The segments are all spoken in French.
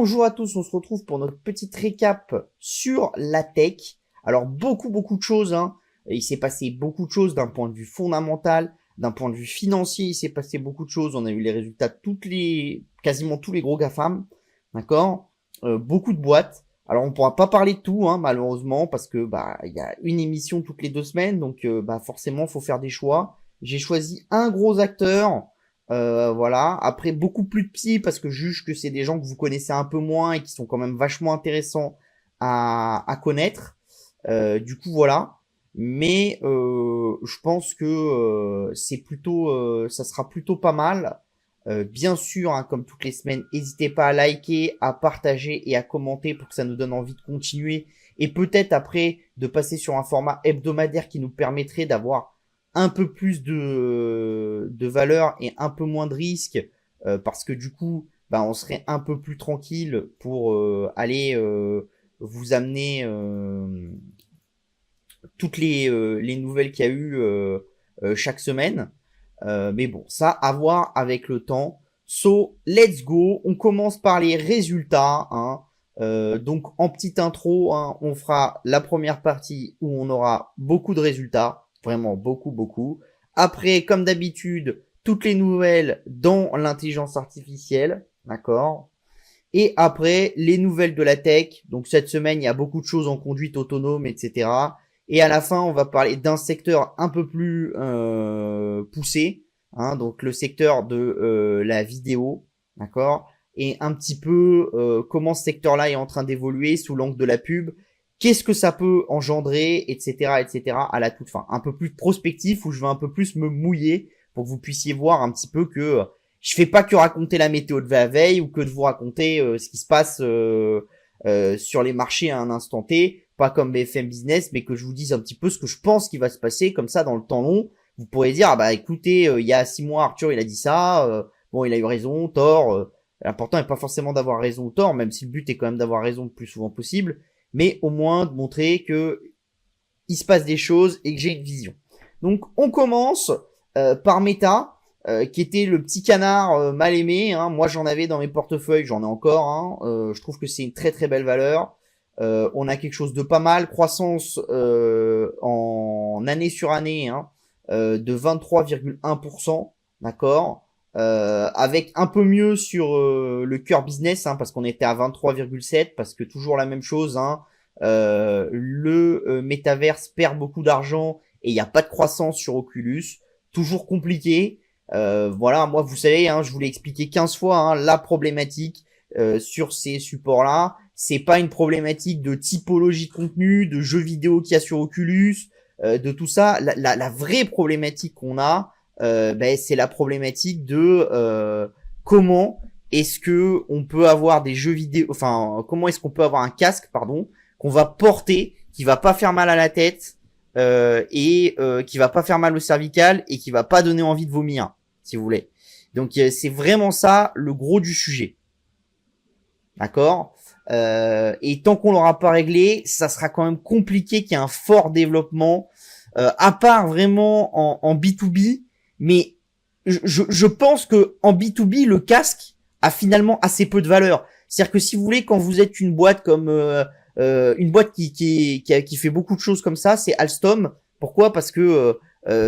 Bonjour à tous, on se retrouve pour notre petite récap sur la tech. Alors beaucoup de choses, hein. Il s'est passé beaucoup de choses d'un point de vue fondamental, d'un point de vue financier, il s'est passé beaucoup de choses. On a eu les résultats de quasiment tous les gros GAFAM, d'accord. Beaucoup de boîtes. Alors on pourra pas parler de tout, hein, malheureusement, parce que il y a une émission toutes les 2 semaines, donc forcément faut faire des choix. J'ai choisi un gros acteur. Voilà. Après, beaucoup plus de petits parce que je juge que c'est des gens que vous connaissez un peu moins et qui sont quand même vachement intéressants à connaître. Du coup, voilà. Mais je pense que ça sera plutôt pas mal. Bien sûr, hein, comme toutes les semaines, n'hésitez pas à liker, à partager et à commenter pour que ça nous donne envie de continuer. Et peut-être après de passer sur un format hebdomadaire qui nous permettrait d'avoir un peu plus de valeur et un peu moins de risque parce que du coup on serait un peu plus tranquille pour aller vous amener toutes les nouvelles qu'il y a eu chaque semaine. Mais bon, ça à voir avec le temps. So, let's go. On commence par les résultats, hein. Donc en petite intro, hein, on fera la première partie où on aura beaucoup de résultats, vraiment beaucoup. Après, comme d'habitude, toutes les nouvelles dans l'intelligence artificielle, d'accord. Et après, les nouvelles de la tech. Donc cette semaine, il y a beaucoup de choses en conduite autonome, etc. Et à la fin, on va parler d'un secteur un peu plus poussé, hein, donc le secteur de la vidéo, d'accord, et un petit peu comment ce secteur-là est en train d'évoluer sous l'angle de la pub, qu'est-ce que ça peut engendrer, etc., à la toute fin. Un peu plus prospectif où je vais un peu plus me mouiller pour que vous puissiez voir un petit peu que je fais pas que raconter la météo de la veille ou que de vous raconter ce qui se passe sur les marchés à un instant T, pas comme BFM Business, mais que je vous dise un petit peu ce que je pense qui va se passer, comme ça dans le temps long. Vous pourrez dire, écoutez, il y a 6 mois, Arthur, il a dit ça, bon, il a eu raison, tort. L'important n'est pas forcément d'avoir raison ou tort, même si le but est quand même d'avoir raison le plus souvent possible, mais au moins de montrer que il se passe des choses et que j'ai une vision. Donc, on commence par Meta, qui était le petit canard mal aimé, hein. Moi, j'en avais dans mes portefeuilles, j'en ai encore, hein. Je trouve que c'est une très belle valeur. On a quelque chose de pas mal, croissance en année sur année, hein, de 23,1%, d'accord, avec un peu mieux sur le cœur business, hein, parce qu'on était à 23,7, parce que toujours la même chose, hein, le métaverse perd beaucoup d'argent et il n'y a pas de croissance sur Oculus, toujours compliqué. Voilà, moi vous savez, hein, je vous l'ai expliqué 15 fois, hein, la problématique sur ces supports-là, c'est pas une problématique de typologie de contenu, de jeux vidéo qu'il y a sur Oculus, de tout ça. La vraie problématique qu'on a, c'est la problématique de comment est-ce que on peut avoir des jeux vidéo, enfin comment est-ce qu'on peut avoir un casque, pardon, qu'on va porter, qui va pas faire mal à la tête et qui va pas faire mal au cervical et qui va pas donner envie de vomir, si vous voulez. Donc c'est vraiment ça le gros du sujet. D'accord. Et tant qu'on l'aura pas réglé, ça sera quand même compliqué qu'il y ait un fort développement, à part vraiment en B2B. Mais je pense que en B2B, le casque a finalement assez peu de valeur. C'est-à-dire que si vous voulez, quand vous êtes une boîte comme une boîte qui fait beaucoup de choses comme ça, c'est Alstom. Pourquoi? Parce que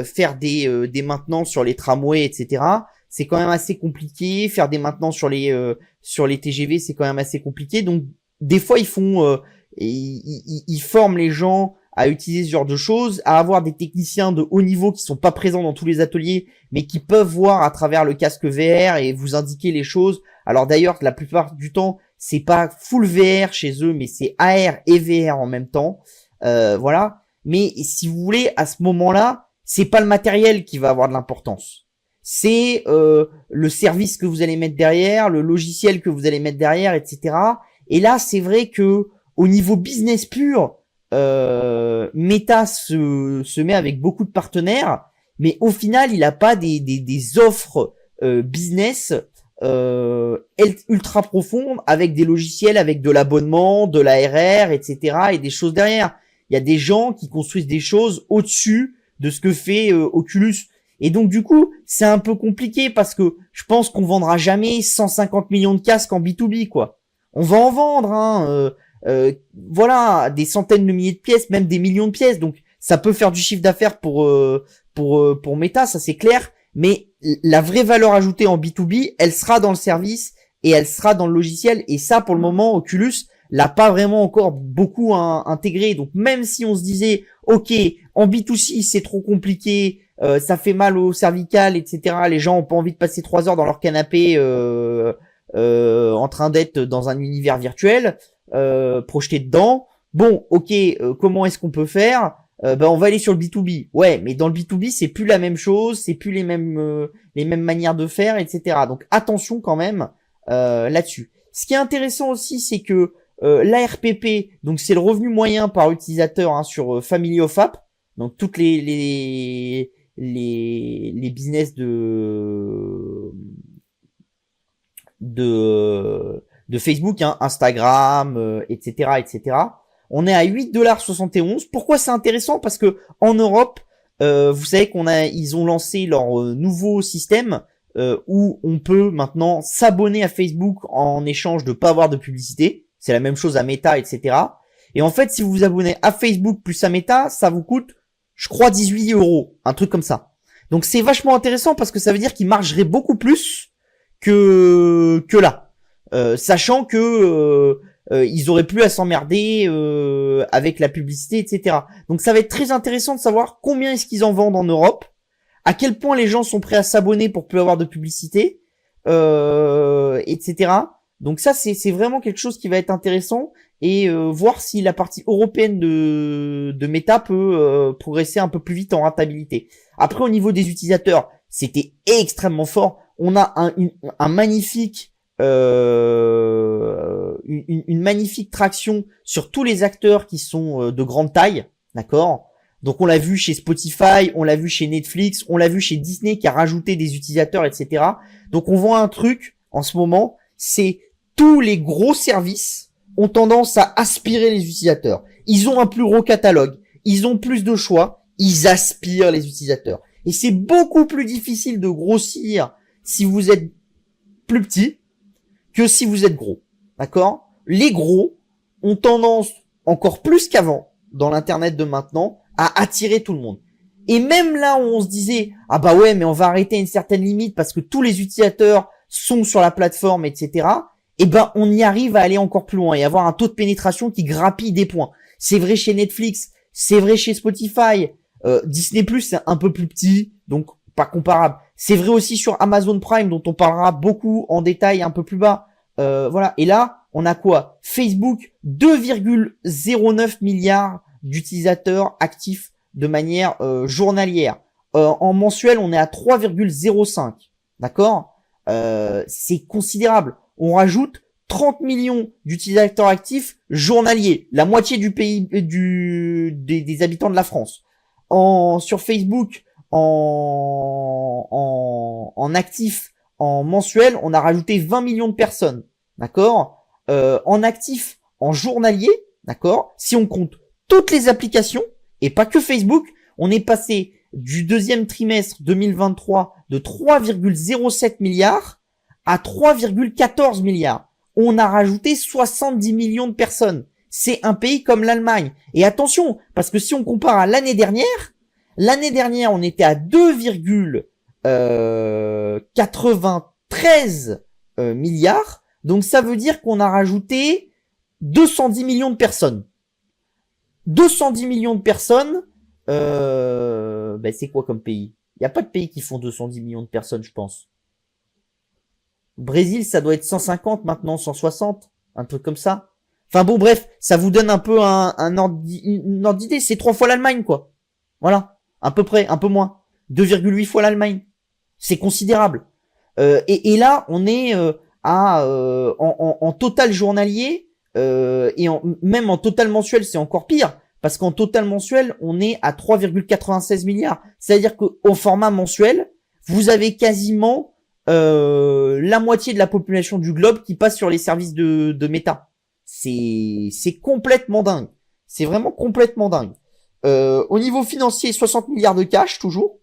faire des maintenances sur les tramways, etc., c'est quand même assez compliqué. Faire des maintenances sur les TGV, c'est quand même assez compliqué. Donc des fois ils forment les gens à utiliser ce genre de choses, à avoir des techniciens de haut niveau qui sont pas présents dans tous les ateliers, mais qui peuvent voir à travers le casque VR et vous indiquer les choses. Alors d'ailleurs, la plupart du temps, c'est pas full VR chez eux, mais c'est AR et VR en même temps. Voilà. Mais si vous voulez, à ce moment-là, c'est pas le matériel qui va avoir de l'importance. C'est le service que vous allez mettre derrière, le logiciel que vous allez mettre derrière, etc. Et là, c'est vrai que au niveau business pur, Meta se met avec beaucoup de partenaires, mais au final, il a pas des offres business ultra profondes avec des logiciels, avec de l'abonnement, de l'ARR, etc. et des choses derrière. Il y a des gens qui construisent des choses au-dessus de ce que fait Oculus. Et donc du coup, c'est un peu compliqué parce que je pense qu'on vendra jamais 150 millions de casques en B2B, quoi. On va en vendre, hein, voilà, des centaines de milliers de pièces, même des millions de pièces. Donc ça peut faire du chiffre d'affaires pour Meta, ça c'est clair. Mais la vraie valeur ajoutée en B2B, elle sera dans le service et elle sera dans le logiciel. Et ça, pour le moment, Oculus l'a pas vraiment encore beaucoup intégré. Donc même si on se disait, ok, en B2C c'est trop compliqué, ça fait mal au cervical, etc. Les gens ont pas envie de passer 3 heures dans leur canapé en train d'être dans un univers virtuel, projeté dedans. Bon, ok, comment est-ce qu'on peut faire? Ben on va aller sur le B2B. Ouais, mais dans le B2B c'est plus la même chose, c'est plus les mêmes manières de faire, etc. Donc attention quand même là-dessus. Ce qui est intéressant aussi, c'est que l'ARPP, donc c'est le revenu moyen par utilisateur hein, sur Family of App, donc toutes les business de Facebook, hein, Instagram, etc., etc. On est à 8,71 $. Pourquoi c'est intéressant? Parce que en Europe, vous savez ils ont lancé leur nouveau système où on peut maintenant s'abonner à Facebook en échange de pas avoir de publicité. C'est la même chose à Meta, etc. Et en fait, si vous vous abonnez à Facebook plus à Meta, ça vous coûte, je crois, 18 €, un truc comme ça. Donc c'est vachement intéressant parce que ça veut dire qu'ils margeraient beaucoup plus que là, sachant que ils auraient plus à s'emmerder avec la publicité, etc. Donc ça va être très intéressant de savoir combien est-ce qu'ils en vendent en Europe, à quel point les gens sont prêts à s'abonner pour plus avoir de publicité, etc. Donc ça c'est vraiment quelque chose qui va être intéressant et voir si la partie européenne de Meta peut progresser un peu plus vite en rentabilité. Après au niveau des utilisateurs, c'était extrêmement fort. On a un magnifique une magnifique traction sur tous les acteurs qui sont de grande taille, d'accord? Donc on l'a vu chez Spotify, on l'a vu chez Netflix, on l'a vu chez Disney qui a rajouté des utilisateurs, etc. Donc on voit un truc en ce moment, c'est tous les gros services ont tendance à aspirer les utilisateurs. Ils ont un plus gros catalogue, ils ont plus de choix, ils aspirent les utilisateurs. Et c'est beaucoup plus difficile de grossir si vous êtes plus petit que si vous êtes gros. D'accord? Les gros ont tendance, encore plus qu'avant, dans l'internet de maintenant, à attirer tout le monde. Et même là où on se disait, ah bah ouais, mais on va arrêter à une certaine limite parce que tous les utilisateurs sont sur la plateforme, etc. Eh ben, on y arrive à aller encore plus loin et avoir un taux de pénétration qui grappille des points. C'est vrai chez Netflix, c'est vrai chez Spotify, Disney+, c'est un peu plus petit, donc pas comparable. C'est vrai aussi sur Amazon Prime, dont on parlera beaucoup en détail un peu plus bas. Voilà. Et là, on a quoi? Facebook, 2,09 milliards d'utilisateurs actifs de manière journalière. En mensuel, on est à 3,05. D'accord? C'est considérable. On rajoute 30 millions d'utilisateurs actifs journaliers, la moitié du pays des habitants de la France. Sur Facebook, en actifs en mensuel, on a rajouté 20 millions de personnes, d'accord, en actifs en journalier, d'accord, si on compte toutes les applications et pas que Facebook, on est passé du deuxième trimestre 2023 de 3,07 milliards à 3,14 milliards. On a rajouté 70 millions de personnes. C'est un pays comme l'Allemagne. Et attention, parce que si on compare à l'année dernière, on était à 2,93 milliards. Donc ça veut dire qu'on a rajouté 210 millions de personnes. 210 millions de personnes, ben c'est quoi comme pays? Il n'y a pas de pays qui font 210 millions de personnes, je pense. Brésil, ça doit être 150 maintenant, 160, un truc comme ça. Enfin bon, bref, ça vous donne un peu une ordre d'idée. C'est 3 fois l'Allemagne, quoi. Voilà, à peu près, un peu moins. 2,8 fois l'Allemagne. C'est considérable. Et là, on est en total journalier et même en total mensuel, c'est encore pire. Parce qu'en total mensuel, on est à 3,96 milliards. C'est-à-dire qu'au format mensuel, vous avez quasiment la moitié de la population du globe qui passe sur les services de Meta. C'est complètement dingue. C'est vraiment complètement dingue. Au niveau financier, 60 milliards de cash toujours,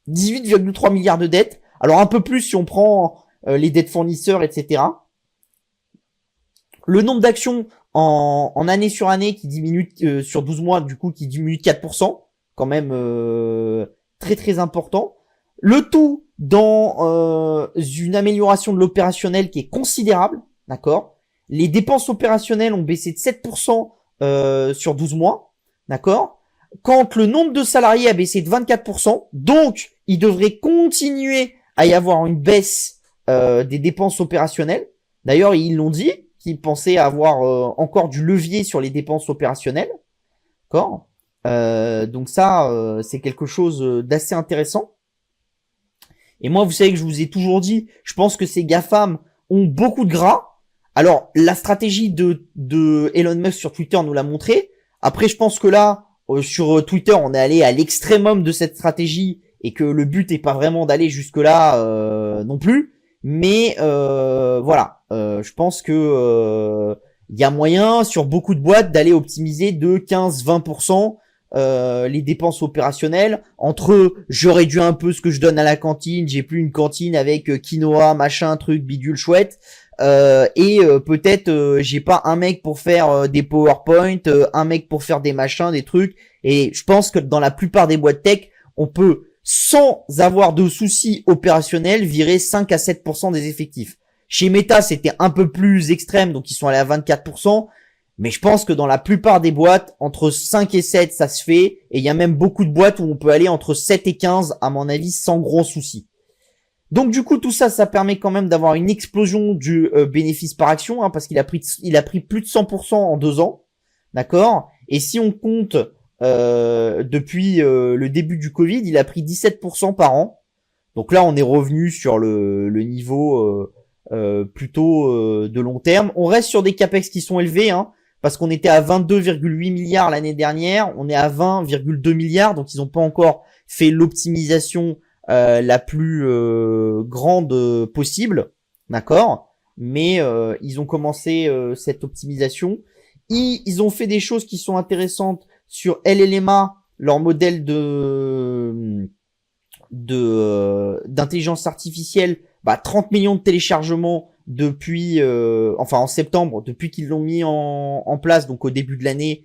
18,3 milliards de dettes. Alors un peu plus si on prend les dettes fournisseurs, etc. Le nombre d'actions en année sur année qui diminue sur 12 mois, du coup, qui diminue de 4%, quand même très très important. Le tout dans une amélioration de l'opérationnel qui est considérable, d'accord. Les dépenses opérationnelles ont baissé de 7% sur 12 mois, d'accord. Quand le nombre de salariés a baissé de 24%, donc il devrait continuer à y avoir une baisse des dépenses opérationnelles. D'ailleurs, ils l'ont dit, qu'ils pensaient avoir encore du levier sur les dépenses opérationnelles, d'accord. Donc ça, c'est quelque chose d'assez intéressant. Et moi, vous savez que je vous ai toujours dit, je pense que ces GAFAM ont beaucoup de gras. Alors, la stratégie de Elon Musk sur Twitter nous l'a montré. Après, je pense que là, sur Twitter, on est allé à l'extrémum de cette stratégie et que le but est pas vraiment d'aller jusque-là non plus. Mais voilà, je pense que il y a moyen sur beaucoup de boîtes d'aller optimiser de 15-20% les dépenses opérationnelles. Entre je réduis un peu ce que je donne à la cantine, j'ai plus une cantine avec quinoa, machin, truc, bidule chouette. Et peut-être j'ai pas un mec pour faire des PowerPoint, un mec pour faire des machins, des trucs. Et je pense que dans la plupart des boîtes tech, on peut, sans avoir de soucis opérationnels, virer 5 à 7% des effectifs. Chez Meta, c'était un peu plus extrême, donc ils sont allés à 24%. Mais je pense que dans la plupart des boîtes, entre 5 et 7, ça se fait. Et il y a même beaucoup de boîtes où on peut aller entre 7 et 15, à mon avis, sans gros soucis. Donc du coup, tout ça, ça permet quand même d'avoir une explosion du bénéfice par action, hein, parce qu'il a pris plus de 100% en 2 ans, d'accord. Et si on compte depuis le début du Covid, il a pris 17% par an. Donc là, on est revenu sur le niveau plutôt de long terme. On reste sur des capex qui sont élevés, hein, parce qu'on était à 22,8 milliards l'année dernière, on est à 20,2 milliards, donc ils n'ont pas encore fait l'optimisation la plus grande possible, d'accord. Mais ils ont commencé cette optimisation. Ils ont fait des choses qui sont intéressantes sur LLMA, leur modèle d'intelligence artificielle. 30 millions de téléchargements depuis en septembre, depuis qu'ils l'ont mis en place, donc au début de l'année,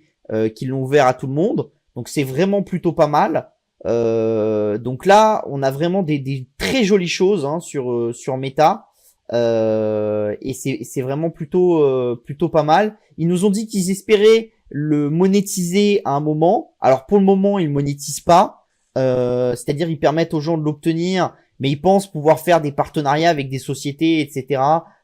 qu'ils l'ont ouvert à tout le monde. Donc c'est vraiment plutôt pas mal. Donc là, on a vraiment des très jolies choses, hein, sur Meta. Et c'est vraiment plutôt pas mal. Ils nous ont dit qu'ils espéraient le monétiser à un moment. Alors pour le moment, ils monétisent pas. C'est-à-dire ils permettent aux gens de l'obtenir, mais ils pensent pouvoir faire des partenariats avec des sociétés, etc.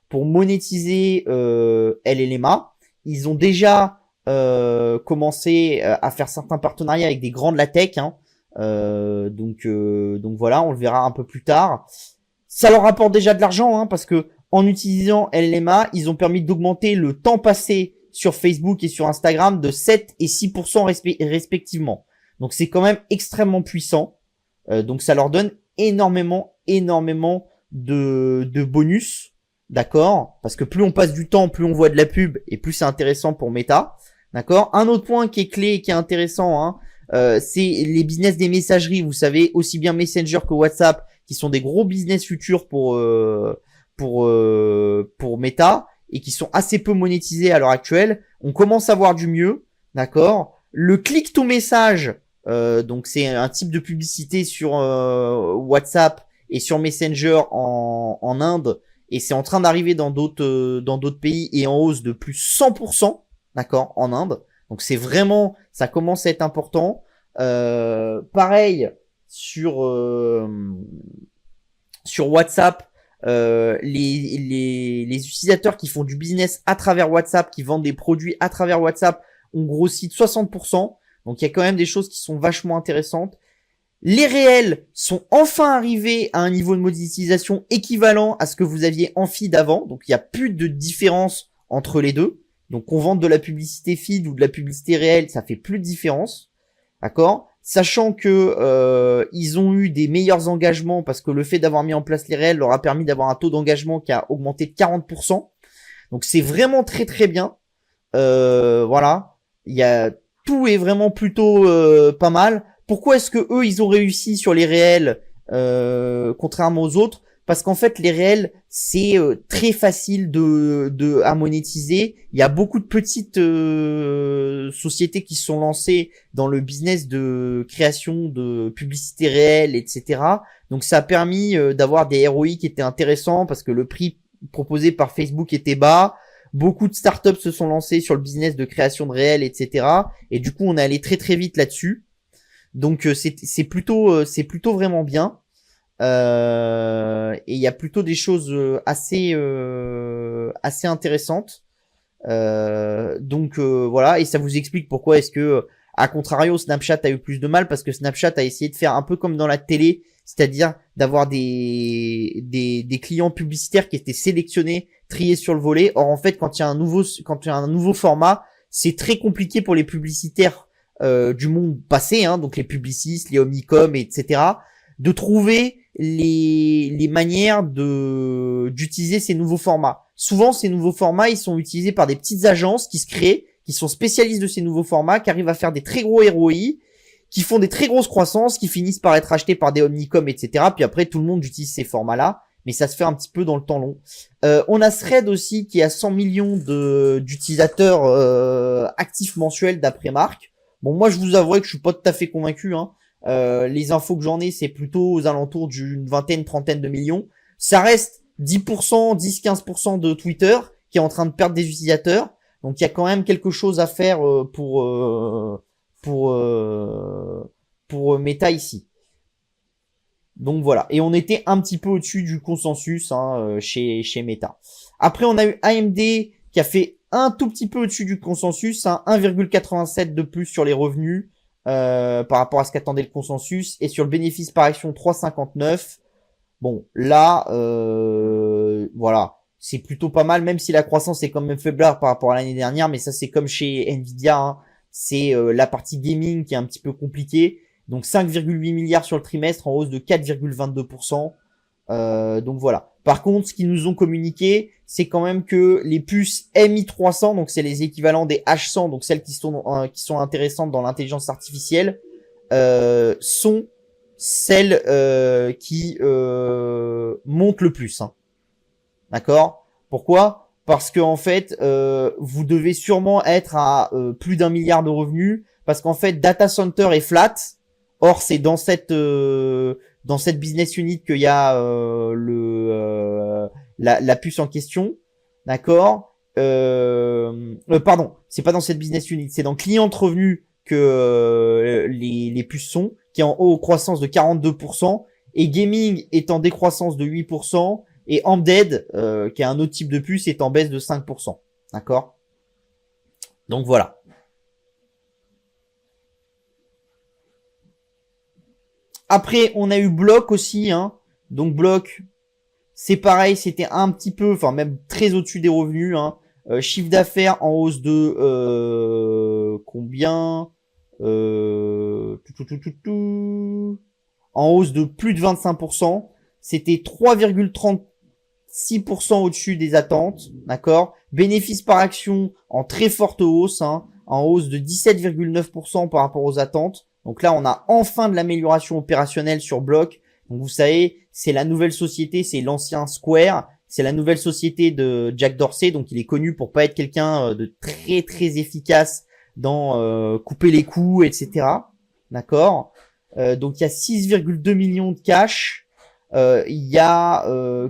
pour monétiser LLMA. Ils ont déjà commencé à faire certains partenariats avec des grands de la tech, hein. Donc voilà, on le verra un peu plus tard. Ça leur rapporte déjà de l'argent, hein, parce que en utilisant LLMA, ils ont permis d'augmenter le temps passé sur Facebook et sur Instagram de 7 et 6% respectivement. Donc c'est quand même extrêmement puissant. Donc ça leur donne énormément de bonus, d'accord. Parce que plus on passe du temps, plus on voit de la pub et plus c'est intéressant pour Meta, d'accord. Un autre point qui est clé et qui est intéressant, hein, c'est les business des messageries. Vous savez, aussi bien Messenger que WhatsApp, qui sont des gros business futurs pour Meta et qui sont assez peu monétisés à l'heure actuelle. On commence à voir du mieux, d'accord. Le click to message, donc c'est un type de publicité sur WhatsApp et sur Messenger en Inde, et c'est en train d'arriver dans d'autres pays et en hausse de plus 100%, d'accord, en Inde. Donc c'est vraiment, ça commence à être important. Pareil sur WhatsApp, les utilisateurs qui font du business à travers WhatsApp, qui vendent des produits à travers WhatsApp, ont grossi de 60%. Donc il y a quand même des choses qui sont vachement intéressantes. Les réels sont enfin arrivés à un niveau de monétisation équivalent à ce que vous aviez en feed avant. Donc il n'y a plus de différence entre les deux. Donc qu'on vende de la publicité feed ou de la publicité réelle, ça fait plus de différence. D'accord ? Sachant que ils ont eu des meilleurs engagements parce que le fait d'avoir mis en place les réels leur a permis d'avoir un taux d'engagement qui a augmenté de 40%. Donc c'est vraiment très très bien. Voilà. Tout est vraiment plutôt pas mal. Pourquoi est-ce que eux ils ont réussi sur les réels contrairement aux autres ? parce qu'en fait les réels c'est très facile à monétiser. Il y a beaucoup de petites sociétés qui se sont lancées dans le business de création de publicité réelle, etc. Donc ça a permis d'avoir des ROI qui étaient intéressants parce que le prix proposé par Facebook était bas. Beaucoup de startups se sont lancées sur le business de création de réels, etc. Et du coup, on est allé très très vite là-dessus. Donc c'est plutôt vraiment bien. Et il y a plutôt des choses assez intéressantes. Voilà, et ça vous explique pourquoi est-ce que, à contrario, Snapchat a eu plus de mal, parce que Snapchat a essayé de faire un peu comme dans la télé, c'est-à-dire d'avoir des clients publicitaires qui étaient sélectionnés, triés sur le volet. Or en fait, quand il y a un nouveau format, c'est très compliqué pour les publicitaires du monde passé, hein, donc les publicistes, les omnicom, etc., de trouver les manières d'utiliser ces nouveaux formats. Souvent, ces nouveaux formats, ils sont utilisés par des petites agences qui se créent, qui sont spécialistes de ces nouveaux formats, qui arrivent à faire des très gros ROI, qui font des très grosses croissances, qui finissent par être achetés par des omnicom, etc. Puis après, tout le monde utilise ces formats-là, mais ça se fait un petit peu dans le temps long. On a Thread aussi, qui a 100 millions d'utilisateurs actifs mensuels d'après Marc. Bon, moi, je vous avouerai que je suis pas tout à fait convaincu, hein. Les infos que j'en ai, c'est plutôt aux alentours d'une vingtaine, trentaine de millions. Ça reste 10%, 10-15% de Twitter qui est en train de perdre des utilisateurs. Donc il y a quand même quelque chose à faire pour Meta ici. Donc voilà. Et on était un petit peu au-dessus du consensus hein, chez Meta. Après on a eu AMD qui a fait un tout petit peu au-dessus du consensus, hein, 1,87 de plus sur les revenus. Par rapport à ce qu'attendait le consensus, et sur le bénéfice par action 3,59. Bon, là, voilà, c'est plutôt pas mal, même si la croissance est quand même faiblard par rapport à l'année dernière, mais ça c'est comme chez Nvidia, hein. C'est la partie gaming qui est un petit peu compliquée. Donc 5,8 milliards sur le trimestre en hausse de 4,22%. Donc voilà. Par contre, ce qu'ils nous ont communiqué, c'est quand même que les puces MI300, donc c'est les équivalents des H100, donc celles qui sont intéressantes dans l'intelligence artificielle, sont celles qui montent le plus. Hein. D'accord ? Pourquoi ? Parce que en fait, vous devez sûrement être à plus d'1 milliard de revenus, parce qu'en fait, data center est flat. Or, c'est dans cette business unit qu'il y a la puce en question, d'accord. Pardon, c'est pas dans cette business unit, c'est dans client de revenus que les puces sont, qui est en haut croissance de 42%, et gaming est en décroissance de 8%, et embedded, qui est un autre type de puce, est en baisse de 5%, d'accord. Donc voilà. Après, on a eu Block aussi, hein. Donc Block, c'est pareil, c'était un petit peu, enfin même très au-dessus des revenus, hein. Chiffre d'affaires en hausse de combien en hausse de plus de 25%. C'était 3,36% au-dessus des attentes, d'accord. Bénéfice par action en très forte hausse, hein, en hausse de 17,9% par rapport aux attentes. Donc là, on a enfin de l'amélioration opérationnelle sur Block. Donc vous savez, c'est la nouvelle société, c'est l'ancien Square, c'est la nouvelle société de Jack Dorsey. Donc il est connu pour pas être quelqu'un de très très efficace dans couper les coûts, etc. D'accord. Donc il y a 6,2 millions de cash. Il y a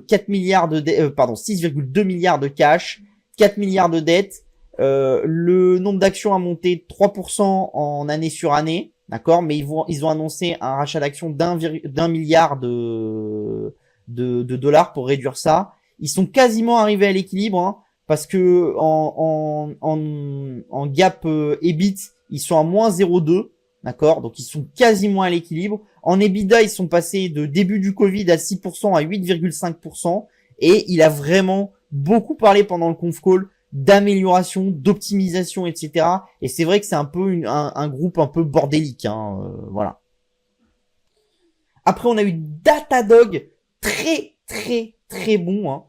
4 milliards de 6,2 milliards de cash, 4 milliards de dettes. Le nombre d'actions a monté de 3% en année sur année. D'accord, mais ils ont annoncé un rachat d'actions d'un milliard de dollars pour réduire ça. Ils sont quasiment arrivés à l'équilibre, hein, parce que en gap EBIT, ils sont à moins 0,2, d'accord, donc ils sont quasiment à l'équilibre. En EBITDA, ils sont passés de début du Covid à 6% à 8,5%, et il a vraiment beaucoup parlé pendant le conf call d'amélioration, d'optimisation, etc. Et c'est vrai que c'est un peu un groupe un peu bordélique, hein, voilà. Après, on a eu Datadog, très très très bon, hein,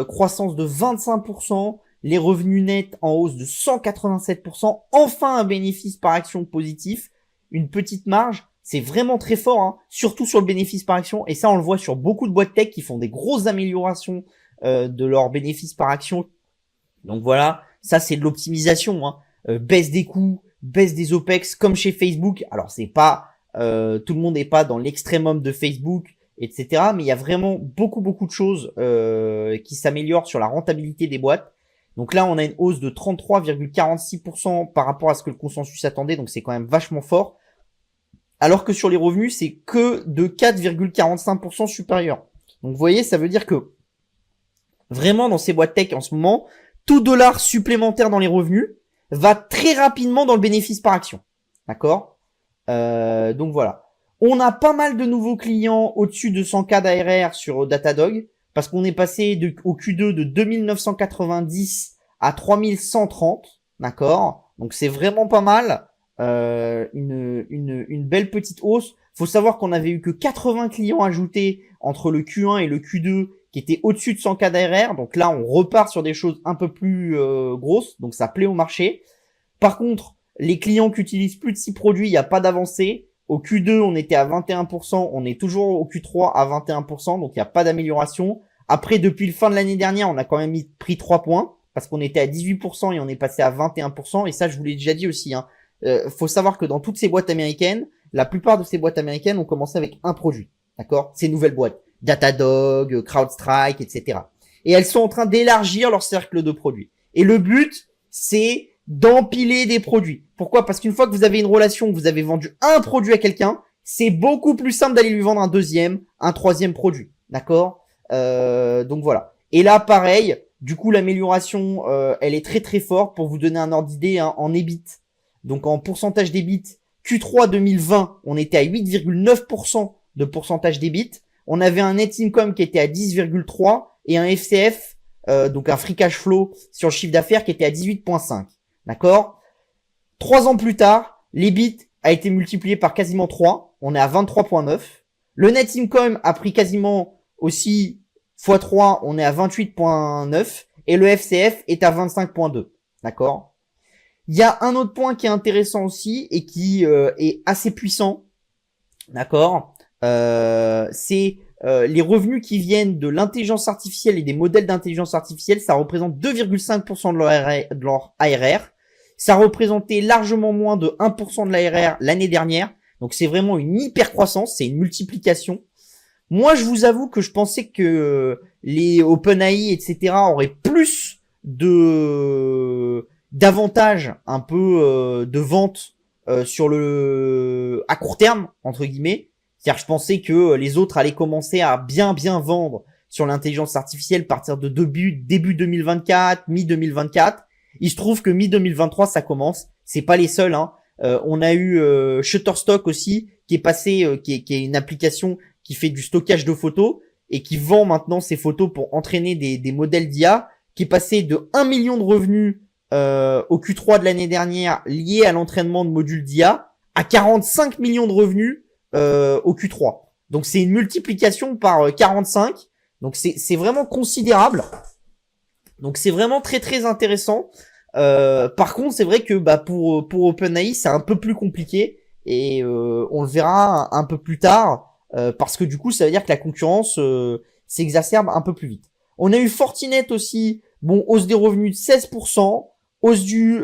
croissance de 25%, les revenus nets en hausse de 187%, enfin un bénéfice par action positif, une petite marge. C'est vraiment très fort, hein, surtout sur le bénéfice par action. Et ça, on le voit sur beaucoup de boîtes tech qui font des grosses améliorations de leur bénéfice par action. Donc voilà, ça c'est de l'optimisation, hein. Baisse des coûts, baisse des OPEX, comme chez Facebook. Alors c'est pas tout le monde n'est pas dans l'extrémum de Facebook, etc. Mais il y a vraiment beaucoup de choses qui s'améliorent sur la rentabilité des boîtes. Donc là, on a une hausse de 33,46% par rapport à ce que le consensus attendait. Donc c'est quand même vachement fort. Alors que sur les revenus, c'est que de 4,45% supérieur. Donc vous voyez, ça veut dire que vraiment dans ces boîtes tech en ce moment, tout dollar supplémentaire dans les revenus va très rapidement dans le bénéfice par action. D'accord? Donc voilà. On a pas mal de nouveaux clients au-dessus de 100K d'ARR sur Datadog, parce qu'on est passé au Q2 de 2990 à 3130. D'accord? Donc c'est vraiment pas mal. Une belle petite hausse. Faut savoir qu'on avait eu que 80 clients ajoutés entre le Q1 et le Q2 qui étaient au-dessus de 100K d'ARR. Donc là, on repart sur des choses un peu plus grosses. Donc ça plaît au marché. Par contre, les clients qui utilisent plus de 6 produits, il n'y a pas d'avancée. Au Q2, on était à 21%. On est toujours au Q3 à 21%. Donc il n'y a pas d'amélioration. Après, depuis le fin de l'année dernière, on a quand même pris 3 points parce qu'on était à 18% et on est passé à 21%. Et ça, je vous l'ai déjà dit aussi, hein. Faut savoir que dans toutes ces boîtes américaines, la plupart de ces boîtes américaines ont commencé avec un produit. D'accord? Ces nouvelles boîtes. Datadog, CrowdStrike, etc. Et elles sont en train d'élargir leur cercle de produits. Et le but, c'est d'empiler des produits. Pourquoi? Parce qu'une fois que vous avez une relation, que vous avez vendu un produit à quelqu'un, c'est beaucoup plus simple d'aller lui vendre un deuxième, un troisième produit. D'accord? Donc voilà. Et là, pareil, du coup, l'amélioration, elle est très forte. Pour vous donner un ordre d'idée, hein, en EBIT, donc en pourcentage d'EBIT, Q3 2020, on était à 8,9% de pourcentage d'EBIT. On avait un net income qui était à 10,3 et un FCF, donc un free cash flow sur le chiffre d'affaires qui était à 18,5. D'accord? 3 ans plus tard, l'EBIT a été multiplié par quasiment 3. On est à 23,9. Le net income a pris quasiment aussi x3. On est à 28,9. Et le FCF est à 25,2. D'accord? Il y a un autre point qui est intéressant aussi et qui est assez puissant. D'accord? C'est les revenus qui viennent de l'intelligence artificielle et des modèles d'intelligence artificielle. Ça représente 2,5% de leur ARR. Ça représentait largement moins de 1% de l'ARR l'année dernière. Donc c'est vraiment une hyper croissance, c'est une multiplication. Moi, je vous avoue que je pensais que les OpenAI, etc. auraient plus d'avantages un peu de vente sur le à court terme entre guillemets. C'est-à-dire je pensais que les autres allaient commencer à bien vendre sur l'intelligence artificielle à partir de début 2024, mi-2024. Il se trouve que mi-2023 ça commence. C'est pas les seuls, hein. On a eu Shutterstock aussi qui est passé, qui est une application qui fait du stockage de photos et qui vend maintenant ses photos pour entraîner des modèles d'IA, qui est passé de 1 million de revenus au Q3 de l'année dernière liés à l'entraînement de modules d'IA à 45 millions de revenus au Q3. Donc c'est une multiplication par 45. Donc c'est vraiment considérable. Donc c'est vraiment très intéressant. Par contre, c'est vrai que pour OpenAI, c'est un peu plus compliqué et on le verra un peu plus tard parce que du coup, ça veut dire que la concurrence s'exacerbe un peu plus vite. On a eu Fortinet aussi, bon, hausse des revenus de 16%, hausse du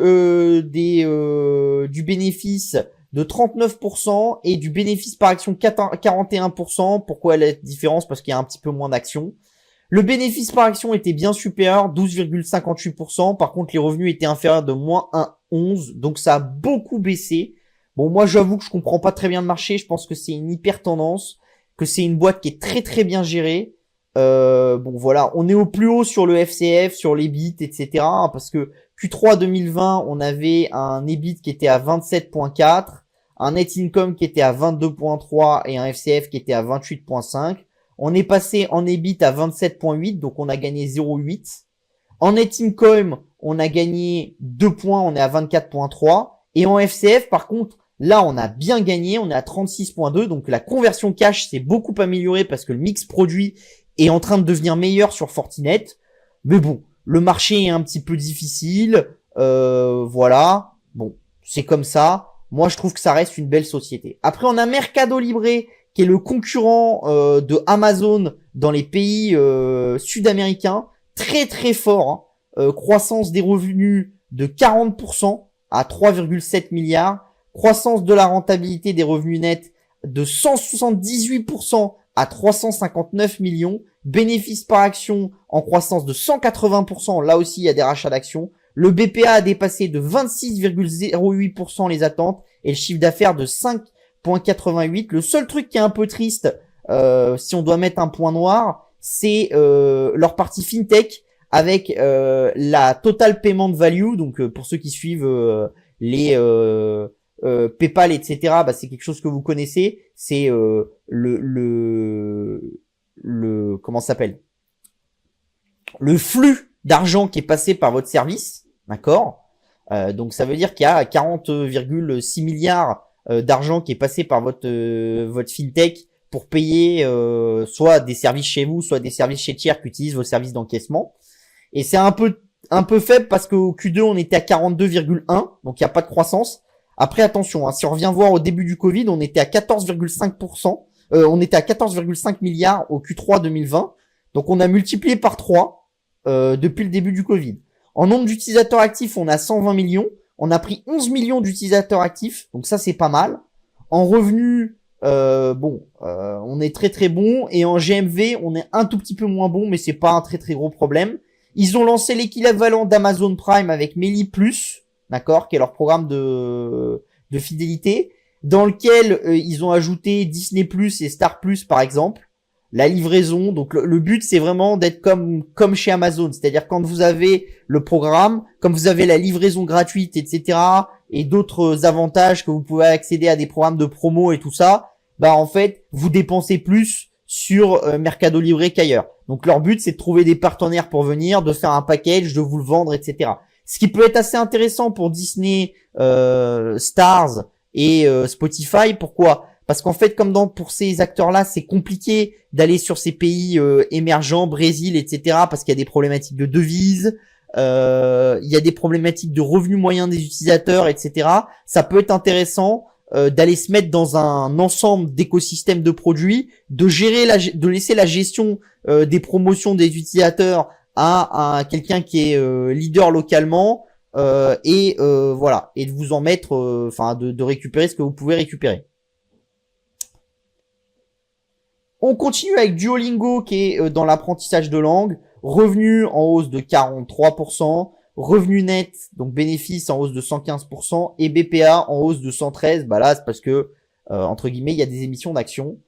bénéfice de 39% et du bénéfice par action 41%. Pourquoi la différence? Parce qu'il y a un petit peu moins d'actions. Le bénéfice par action était bien supérieur, 12,58%. Par contre, les revenus étaient inférieurs de moins 1,11. Donc, ça a beaucoup baissé. Bon, moi, j'avoue que je comprends pas très bien le marché. Je pense que c'est une hyper tendance, que c'est une boîte qui est très bien gérée. Bon, voilà. On est au plus haut sur le FCF, sur l'EBIT, etc. Parce que Q3 2020, on avait un EBIT qui était à 27,4, un net income qui était à 22,3 et un FCF qui était à 28,5. On est passé en EBIT à 27,8, donc on a gagné 0,8. En net income, on a gagné 2 points, on est à 24,3. Et en FCF, par contre, là, on a bien gagné, on est à 36,2. Donc la conversion cash s'est beaucoup améliorée parce que le mix produit est en train de devenir meilleur sur Fortinet. Mais bon, le marché est un petit peu difficile. Voilà. Bon, c'est comme ça. moi je trouve que ça reste une belle société. Après on a Mercado Libre qui est le concurrent de Amazon dans les pays sud-américains, très très fort, hein. Croissance des revenus de 40% à 3,7 milliards, croissance de la rentabilité des revenus nets de 178% à 359 millions, bénéfice par action en croissance de 180%, là aussi il y a des rachats d'actions, le BPA a dépassé de 26,08% les attentes et le chiffre d'affaires de 5,88. Le seul truc qui est un peu triste, si on doit mettre un point noir, c'est leur partie fintech avec la total payment value. Donc pour ceux qui suivent les PayPal, etc., bah, c'est quelque chose que vous connaissez. C'est comment ça s'appelle, le flux d'argent qui est passé par votre service, d'accord. Donc ça veut dire qu'il y a 40,6 milliards d'argent qui est passé par votre fintech pour payer soit des services chez vous, soit des services chez tiers qui utilisent vos services d'encaissement. Et c'est un peu faible parce qu'au Q2 on était à 42,1, donc il n'y a pas de croissance. Après attention, hein, si on revient voir au début du Covid, on était à 14,5%, on était à 14,5 milliards au Q3 2020. Donc on a multiplié par 3 depuis le début du Covid. En nombre d'utilisateurs actifs, on a 120 millions. On a pris 11 millions d'utilisateurs actifs, donc ça c'est pas mal. En revenus, on est très très bon. Et en GMV, on est un tout petit peu moins bon, mais c'est pas un très très gros problème. Ils ont lancé l'équivalent d'Amazon Prime avec Meli Plus, d'accord, qui est leur programme de fidélité, dans lequel ils ont ajouté Disney Plus et Star Plus par exemple. La livraison, donc le but c'est vraiment d'être comme chez Amazon, c'est-à-dire quand vous avez le programme, comme vous avez la livraison gratuite, etc., et d'autres avantages que vous pouvez accéder à des programmes de promo et tout ça, bah en fait vous dépensez plus sur Mercado Libre qu'ailleurs. Donc leur but c'est de trouver des partenaires pour venir, de faire un package, de vous le vendre, etc. Ce qui peut être assez intéressant pour Disney, Stars et Spotify. Pourquoi ? Parce qu'en fait, comme pour ces acteurs-là, c'est compliqué d'aller sur ces pays émergents, Brésil, etc., parce qu'il y a des problématiques de devises, il y a des problématiques de revenus moyens des utilisateurs, etc. Ça peut être intéressant d'aller se mettre dans un ensemble d'écosystèmes de produits, de laisser la gestion des promotions des utilisateurs à quelqu'un qui est leader localement, et voilà, et de vous en mettre, de récupérer ce que vous pouvez récupérer. On continue avec Duolingo qui est dans l'apprentissage de langue, revenu en hausse de 43%, revenu net, donc bénéfice en hausse de 115% et BPA en hausse de 113%. Bah là, c'est parce que, entre guillemets, il y a des émissions d'actions.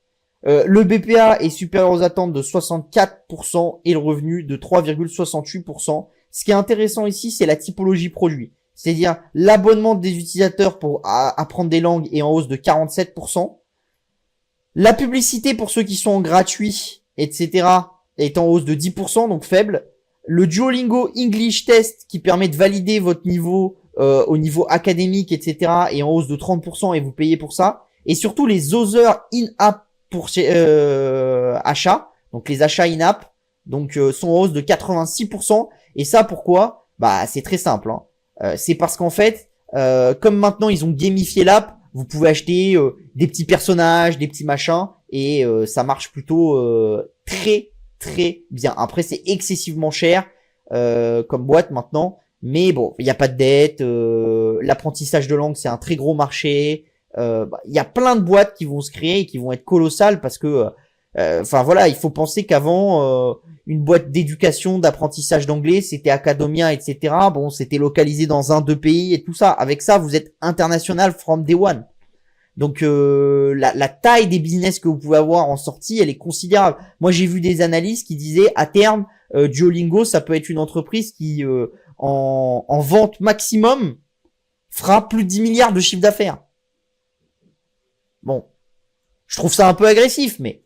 Le BPA est supérieur aux attentes de 64% et le revenu de 3,68%. Ce qui est intéressant ici, c'est la typologie produit. C'est-à-dire l'abonnement des utilisateurs pour apprendre des langues est en hausse de 47%. La publicité pour ceux qui sont en gratuit, etc., est en hausse de 10%, donc faible. Le Duolingo English Test qui permet de valider votre niveau au niveau académique, etc., est en hausse de 30% et vous payez pour ça. Et surtout les other in-app pour achats, donc les achats in-app, donc sont en hausse de 86%. Et ça pourquoi ? Bah c'est très simple, hein. C'est parce qu'en fait, comme maintenant ils ont gamifié l'app, vous pouvez acheter des petits personnages, des petits machins, et ça marche plutôt très très bien. Après c'est excessivement cher comme boîte maintenant, mais bon, il n'y a pas de dette, l'apprentissage de langue c'est un très gros marché, il y a plein de boîtes qui vont se créer et qui vont être colossales parce que voilà, il faut penser qu'avant une boîte d'éducation, d'apprentissage d'anglais, c'était Academia, etc. Bon, c'était localisé dans 1-2 pays et tout ça. Avec ça, vous êtes international from day one. Donc la taille des business que vous pouvez avoir en sortie, elle est considérable. Moi, j'ai vu des analyses qui disaient à terme, Duolingo, ça peut être une entreprise qui, en vente maximum, fera plus de 10 milliards de chiffre d'affaires. Bon, je trouve ça un peu agressif, mais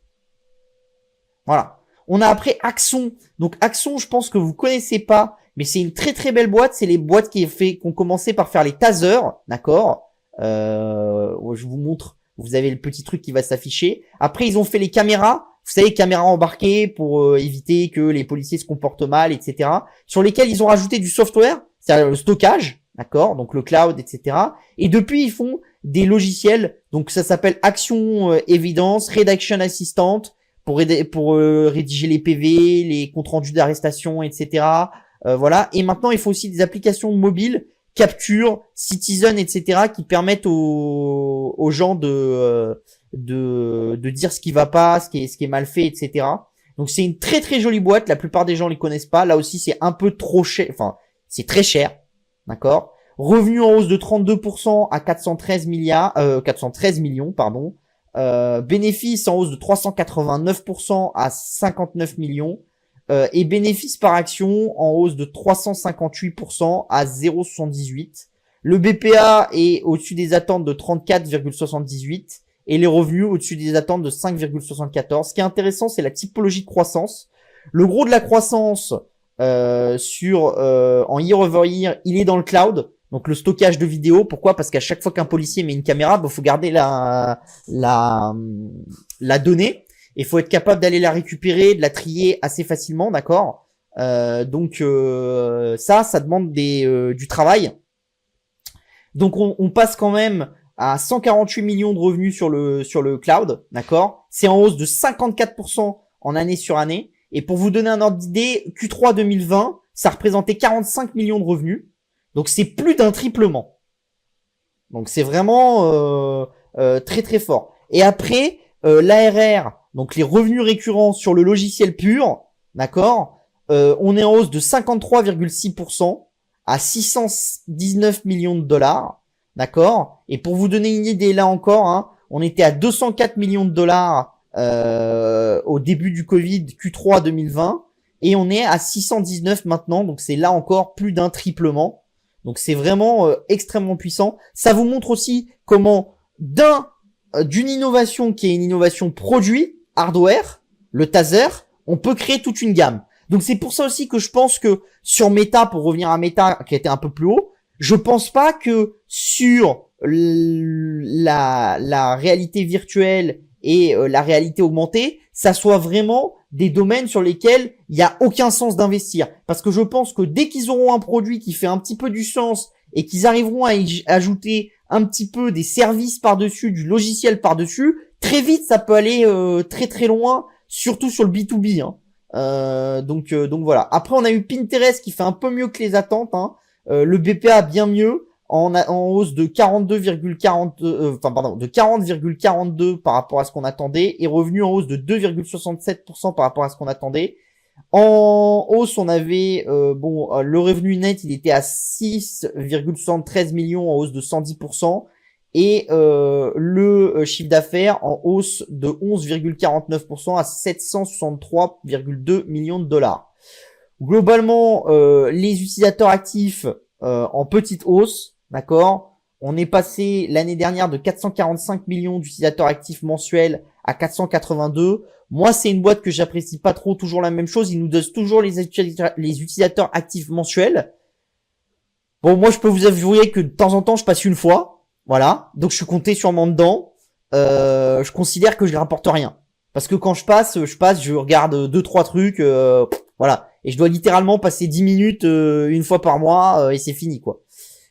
voilà. On a après Axon. Donc Axon, je pense que vous connaissez pas, mais c'est une très très belle boîte. C'est les boîtes qui ont commencé par faire les tasers, d'accord. Je vous montre. Vous avez le petit truc qui va s'afficher. Après, ils ont fait les caméras. Vous savez, caméras embarquées pour éviter que les policiers se comportent mal, etc. Sur lesquelles ils ont rajouté du software, c'est-à-dire le stockage. d'accord, donc le cloud, etc. Et depuis, ils font des logiciels, donc ça s'appelle Action Évidence, Redaction Assistant, pour aider, pour rédiger les PV, les comptes rendus d'arrestation, etc. Voilà. Et maintenant, il faut aussi des applications mobiles, Capture, Citizen, etc., qui permettent aux gens de dire ce qui va pas, ce qui est mal fait, etc. Donc c'est une très très jolie boîte. La plupart des gens les connaissent pas. Là aussi, c'est un peu trop cher. Enfin, c'est très cher. D'accord. Revenu en hausse de 32% à 413 millions, pardon. Bénéfices en hausse de 389% à 59 millions. Et bénéfices par action en hausse de 358% à 0,78. Le BPA est au-dessus des attentes de 34,78 et les revenus au-dessus des attentes de 5,74. Ce qui est intéressant, c'est la typologie de croissance. Le gros de la croissance en year over year, il est dans le cloud. Donc le stockage de vidéos, pourquoi? Parce qu'à chaque fois qu'un policier met une caméra, faut garder la donnée. Et il faut être capable d'aller la récupérer, de la trier assez facilement, d'accord. Donc ça demande du travail. Donc on passe quand même à 148 millions de revenus sur le cloud, d'accord. C'est en hausse de 54% en année sur année. Et pour vous donner un ordre d'idée, Q3 2020, ça représentait 45 millions de revenus. Donc c'est plus d'un triplement. Donc c'est vraiment très très fort. Et après, l'ARR, donc les revenus récurrents sur le logiciel pur, d'accord, on est en hausse de 53,6% à 619 millions de dollars, d'accord. Et pour vous donner une idée là encore, hein, on était à 204 millions de dollars au début du Covid, Q3 2020, et on est à 619 maintenant, donc c'est là encore plus d'un triplement. Donc c'est vraiment extrêmement puissant. Ça vous montre aussi comment d'une innovation qui est une innovation produit, hardware, le taser, on peut créer toute une gamme. Donc c'est pour ça aussi que je pense que sur Meta, pour revenir à Meta qui était un peu plus haut, je pense pas que sur la réalité virtuelle et la réalité augmentée, ça soit vraiment des domaines sur lesquels il y a aucun sens d'investir. Parce que je pense que dès qu'ils auront un produit qui fait un petit peu du sens et qu'ils arriveront à y ajouter un petit peu des services par-dessus, du logiciel par-dessus, très vite ça peut aller très très loin, surtout sur le B2B. Hein. Donc voilà. Après on a eu Pinterest qui fait un peu mieux que les attentes. Hein. Le BPA bien mieux en hausse de 40,42 par rapport à ce qu'on attendait et revenu en hausse de 2,67% par rapport à ce qu'on attendait. En hausse, on avait le revenu net, il était à 6,73 millions en hausse de 110% et le chiffre d'affaires en hausse de 11,49% à 763,2 millions de dollars. Globalement, les utilisateurs actifs en petite hausse, d'accord. On est passé l'année dernière de 445 millions d'utilisateurs actifs mensuels à 482. Moi, c'est une boîte que j'apprécie pas trop, toujours la même chose. Ils nous donnent toujours les utilisateurs actifs mensuels. Bon, moi, je peux vous avouer que de temps en temps, je passe une fois. Voilà. Donc, je suis compté sûrement dedans. Je considère que je ne rapporte rien. Parce que quand je passe, je regarde 2-3 trucs. Voilà. Et je dois littéralement passer 10 minutes une fois par mois et c'est fini, quoi.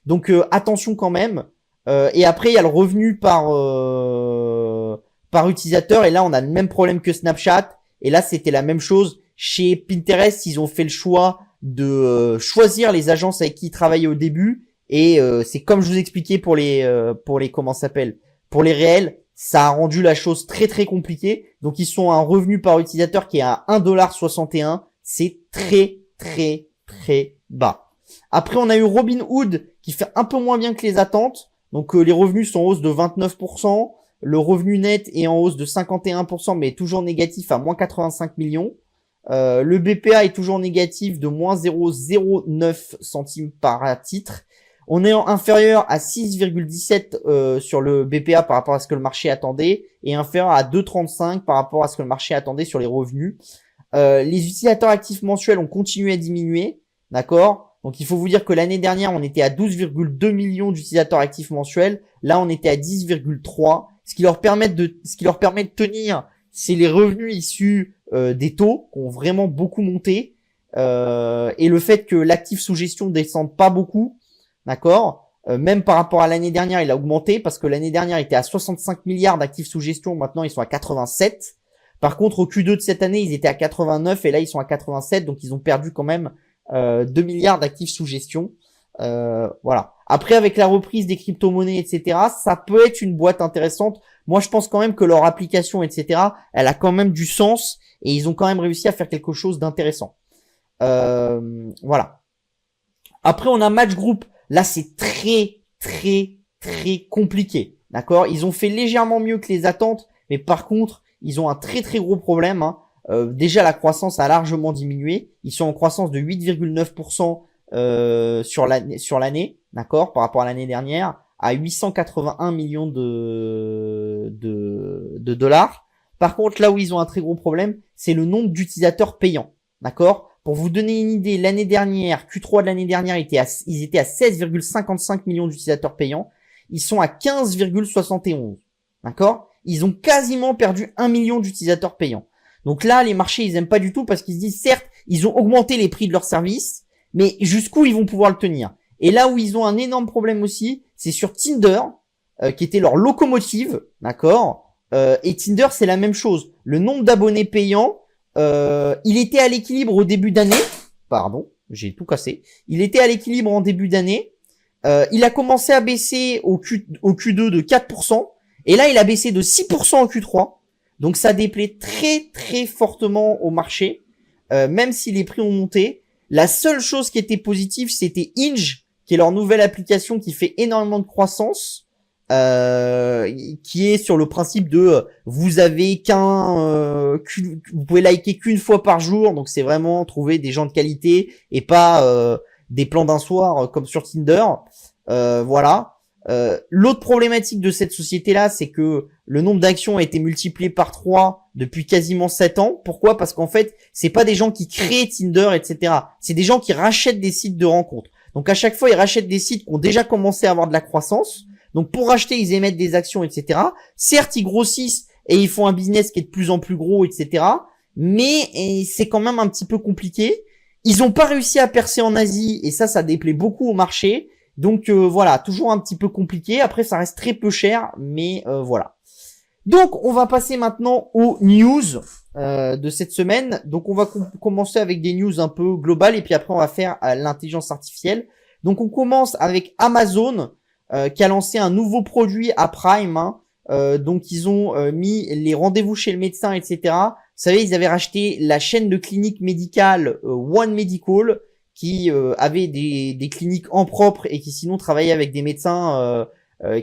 Donc, attention quand même. Et après, il y a le revenu par utilisateur. Et là, on a le même problème que Snapchat. Et là, c'était la même chose. Chez Pinterest, ils ont fait le choix de choisir les agences avec qui ils travaillaient au début. Et c'est comme je vous expliquais pour les comment ça s'appelle, pour les réels, ça a rendu la chose très très compliquée. Donc ils sont à un revenu par utilisateur qui est à 1,61$. C'est très très très bas. Après on a eu Robinhood qui fait un peu moins bien que les attentes. Donc les revenus sont en hausse de 29%. Le revenu net est en hausse de 51%, mais toujours négatif à moins 85 millions. Le BPA est toujours négatif de moins 0,09 centimes par titre. On est inférieur à 6,17 sur le BPA par rapport à ce que le marché attendait et inférieur à 2,35 par rapport à ce que le marché attendait sur les revenus. Les utilisateurs actifs mensuels ont continué à diminuer, d'accord? Donc il faut vous dire que l'année dernière, on était à 12,2 millions d'utilisateurs actifs mensuels. Là, on était à 10,3. Ce qui leur permet de tenir, c'est les revenus issus des taux qui ont vraiment beaucoup monté et le fait que l'actif sous gestion descende pas beaucoup. d'accord? Même par rapport à l'année dernière, il a augmenté parce que l'année dernière, il était à 65 milliards d'actifs sous gestion. Maintenant, ils sont à 87. Par contre, au Q2 de cette année, ils étaient à 89 et là, ils sont à 87. Donc, ils ont perdu quand même 2 milliards d'actifs sous gestion. Voilà. Après, avec la reprise des crypto-monnaies, etc., ça peut être une boîte intéressante. Moi, je pense quand même que leur application, etc., elle a quand même du sens et ils ont quand même réussi à faire quelque chose d'intéressant. Voilà. Après, on a Match Group. Là, c'est très, très, très compliqué. D'accord? Ils ont fait légèrement mieux que les attentes, mais par contre, ils ont un très, très gros problème. Hein. Déjà, la croissance a largement diminué. Ils sont en croissance de 8,9% sur l'année, d'accord, par rapport à l'année dernière, à 881 millions de dollars. Par contre, là où ils ont un très gros problème, c'est le nombre d'utilisateurs payants, d'accord? Pour vous donner une idée, l'année dernière, Q3 de l'année dernière, ils étaient à 16,55 millions d'utilisateurs payants. Ils sont à 15,71. D'accord? Ils ont quasiment perdu 1 million d'utilisateurs payants. Donc là, les marchés, ils aiment pas du tout parce qu'ils se disent, certes, ils ont augmenté les prix de leurs services, mais jusqu'où ils vont pouvoir le tenir? Et là où ils ont un énorme problème aussi, c'est sur Tinder, qui était leur locomotive, d'accord? Et Tinder, c'est la même chose. Le nombre d'abonnés payants, il était à l'équilibre au début d'année. Pardon, j'ai tout cassé. Il était à l'équilibre en début d'année. Il a commencé à baisser au Q2 de 4%. Et là, il a baissé de 6% au Q3. Donc, ça déplaît très, très fortement au marché. Même si les prix ont monté. La seule chose qui était positive, c'était Hinge, qui est leur nouvelle application qui fait énormément de croissance. Qui est sur le principe de vous avez vous pouvez liker qu'une fois par jour, donc c'est vraiment trouver des gens de qualité et pas des plans d'un soir comme sur Tinder. Voilà. L'autre problématique de cette société-là, c'est que le nombre d'actions a été multiplié par 3 depuis quasiment 7 ans. Pourquoi? Parce qu'en fait, c'est pas des gens qui créent Tinder, etc. C'est des gens qui rachètent des sites de rencontres. Donc à chaque fois, ils rachètent des sites qui ont déjà commencé à avoir de la croissance. Donc pour racheter, ils émettent des actions, etc. Certes, ils grossissent et ils font un business qui est de plus en plus gros, etc. Mais c'est quand même un petit peu compliqué. Ils n'ont pas réussi à percer en Asie et ça déplaît beaucoup au marché. Donc voilà, toujours un petit peu compliqué. Après, ça reste très peu cher, mais voilà. Donc on va passer maintenant aux news de cette semaine. Donc on va commencer avec des news un peu globales et puis après on va faire l'intelligence artificielle. Donc on commence avec Amazon qui a lancé un nouveau produit à Prime. Hein. Donc ils ont mis les rendez-vous chez le médecin, etc. Vous savez, ils avaient racheté la chaîne de cliniques médicales One Medical qui avait des cliniques en propre et qui sinon travaillaient avec des médecins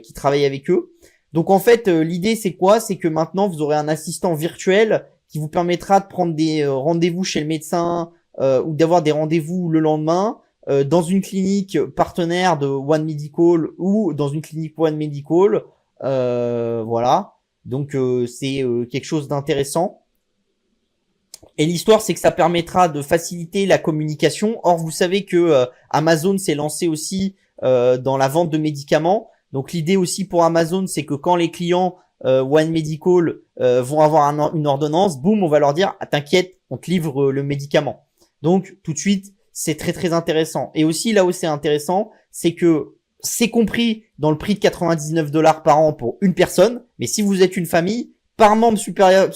qui travaillaient avec eux. Donc en fait, l'idée c'est quoi? C'est que maintenant vous aurez un assistant virtuel qui vous permettra de prendre des rendez-vous chez le médecin ou d'avoir des rendez-vous le lendemain dans une clinique partenaire de One Medical ou dans une clinique One Medical. Voilà. Donc c'est quelque chose d'intéressant. Et l'histoire, c'est que ça permettra de faciliter la communication. Or, vous savez que Amazon s'est lancé aussi dans la vente de médicaments. Donc, l'idée aussi pour Amazon, c'est que quand les clients One Medical vont avoir une ordonnance, boum, on va leur dire, ah, t'inquiète, on te livre le médicament. Donc, tout de suite, c'est très très intéressant. Et aussi, là où c'est intéressant, c'est que c'est compris dans le prix de 99 $ par an pour une personne. Mais si vous êtes une famille, par membre supérieur,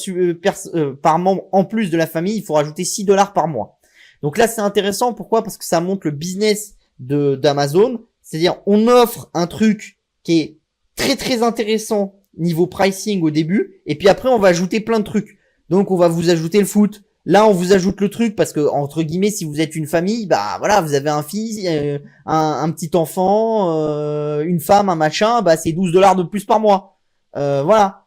par membre en plus de la famille, il faut rajouter 6 $ par mois. Donc là, c'est intéressant. Pourquoi? Parce que ça montre le business d'Amazon. C'est-à-dire, on offre un truc qui est très très intéressant niveau pricing au début, et puis après, on va ajouter plein de trucs. Donc, on va vous ajouter le foot. Là, on vous ajoute le truc parce que, entre guillemets, si vous êtes une famille, bah voilà, vous avez un fils, un petit enfant, une femme, un machin, bah c'est 12 $ de plus par mois. Voilà.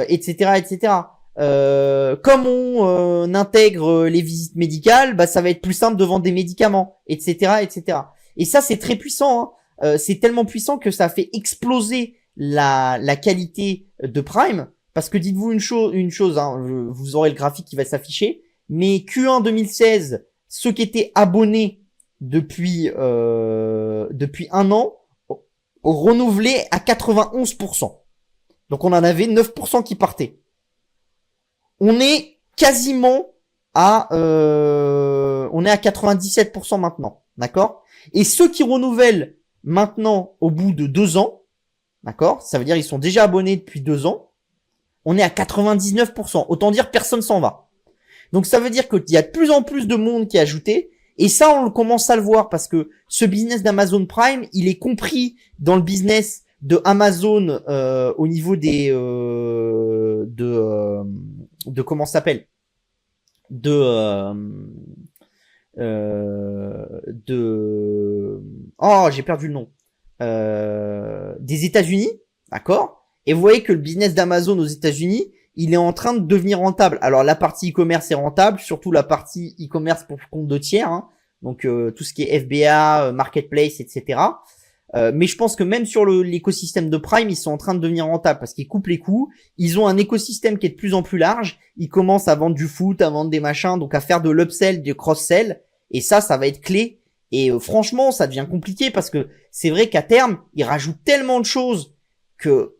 Etc., etc. Comme on intègre les visites médicales, bah ça va être plus simple de vendre des médicaments, etc., etc. Et ça c'est très puissant. Hein. C'est tellement puissant que ça a fait exploser la qualité de Prime. Parce que dites-vous une chose, hein, vous aurez le graphique qui va s'afficher. Mais Q1 2016, ceux qui étaient abonnés depuis un an, renouvelés à 91%. Donc on en avait 9% qui partaient. On est quasiment on est à 97% maintenant, d'accord? Et ceux qui renouvellent Maintenant, au bout de 2 ans, d'accord, ça veut dire ils sont déjà abonnés depuis 2 ans, on est à 99%. Autant dire personne s'en va. Donc ça veut dire qu'il y a de plus en plus de monde qui est ajouté. Et ça, on commence à le voir parce que ce business d'Amazon Prime, il est compris dans le business de Amazon au niveau des de comment ça s'appelle de oh, j'ai perdu le nom, des États-Unis, d'accord. Et vous voyez que le business d'Amazon aux États-Unis, il est en train de devenir rentable. Alors la partie e-commerce est rentable, surtout la partie e-commerce pour compte de tiers, hein. Donc tout ce qui est FBA, marketplace, etc. Mais je pense que même sur l'écosystème de Prime, ils sont en train de devenir rentables parce qu'ils coupent les coûts. Ils ont un écosystème qui est de plus en plus large. Ils commencent à vendre du foot, à vendre des machins, donc à faire de l'upsell, du cross-sell. Et ça va être clé. Et franchement, ça devient compliqué parce que c'est vrai qu'à terme, ils rajoutent tellement de choses que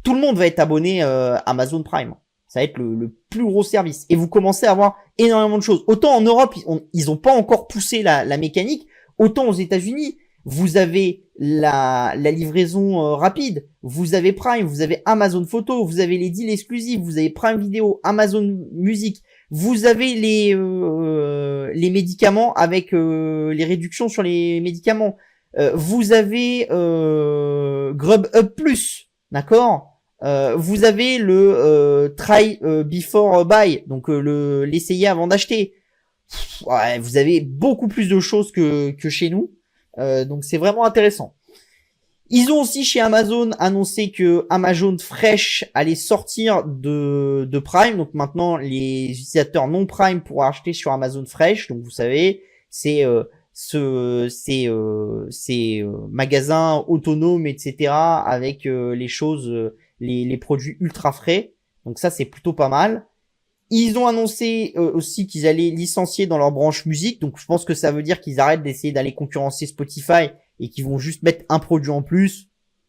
tout le monde va être abonné Amazon Prime. Ça va être le plus gros service. Et vous commencez à avoir énormément de choses. Autant en Europe, ils ont pas encore poussé la mécanique. Autant aux États-Unis, vous avez la livraison rapide. Vous avez Prime, vous avez Amazon Photo, vous avez les deals exclusifs, vous avez Prime Vidéo, Amazon Music. Vous avez les médicaments avec les réductions sur les médicaments. Vous avez Grubhub Plus, d'accord. Vous avez le try before buy, donc l'essayer avant d'acheter. Ouais, vous avez beaucoup plus de choses que chez nous, donc c'est vraiment intéressant. Ils ont aussi chez Amazon annoncé que Amazon Fresh allait sortir de Prime, donc maintenant les utilisateurs non Prime pourront acheter sur Amazon Fresh. Donc vous savez, c'est ces magasins autonomes, etc. avec les choses, les produits ultra frais. Donc ça c'est plutôt pas mal. Ils ont annoncé aussi qu'ils allaient licencier dans leur branche musique, donc je pense que ça veut dire qu'ils arrêtent d'essayer d'aller concurrencer Spotify et qu'ils vont juste mettre un produit en plus,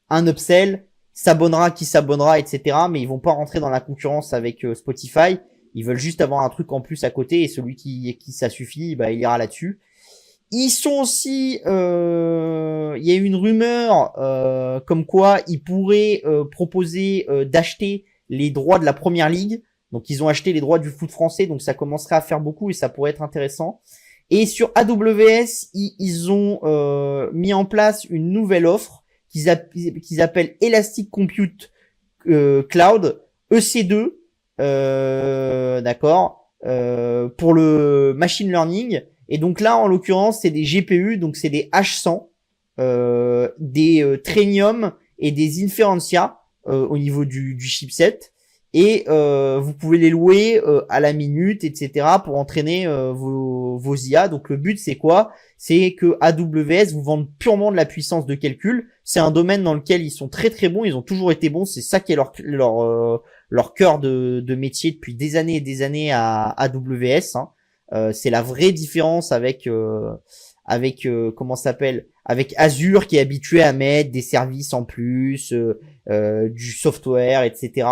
un upsell, s'abonnera qui s'abonnera, etc. Mais ils vont pas rentrer dans la concurrence avec Spotify. Ils veulent juste avoir un truc en plus à côté et celui qui ça suffit, bah il ira là-dessus. Ils sont aussi, il y a eu une rumeur comme quoi ils pourraient proposer d'acheter les droits de la Première Ligue. Donc ils ont acheté les droits du foot français, donc ça commencerait à faire beaucoup et ça pourrait être intéressant. Et sur AWS, ils ont mis en place une nouvelle offre qu'ils appellent Elastic Compute Cloud EC2, d'accord, pour le machine learning. Et donc là, en l'occurrence, c'est des GPU, donc c'est des H100, des Trainium et des Inferentia au niveau du chipset. Et vous pouvez les louer à la minute, etc. pour entraîner vos IA. Donc le but c'est quoi? C'est que AWS vous vende purement de la puissance de calcul. C'est un domaine dans lequel ils sont très très bons. Ils ont toujours été bons. C'est ça qui est leur cœur de métier depuis des années et des années à AWS. Hein. C'est la vraie différence avec comment ça s'appelle, avec Azure qui est habitué à mettre des services en plus, du software, etc.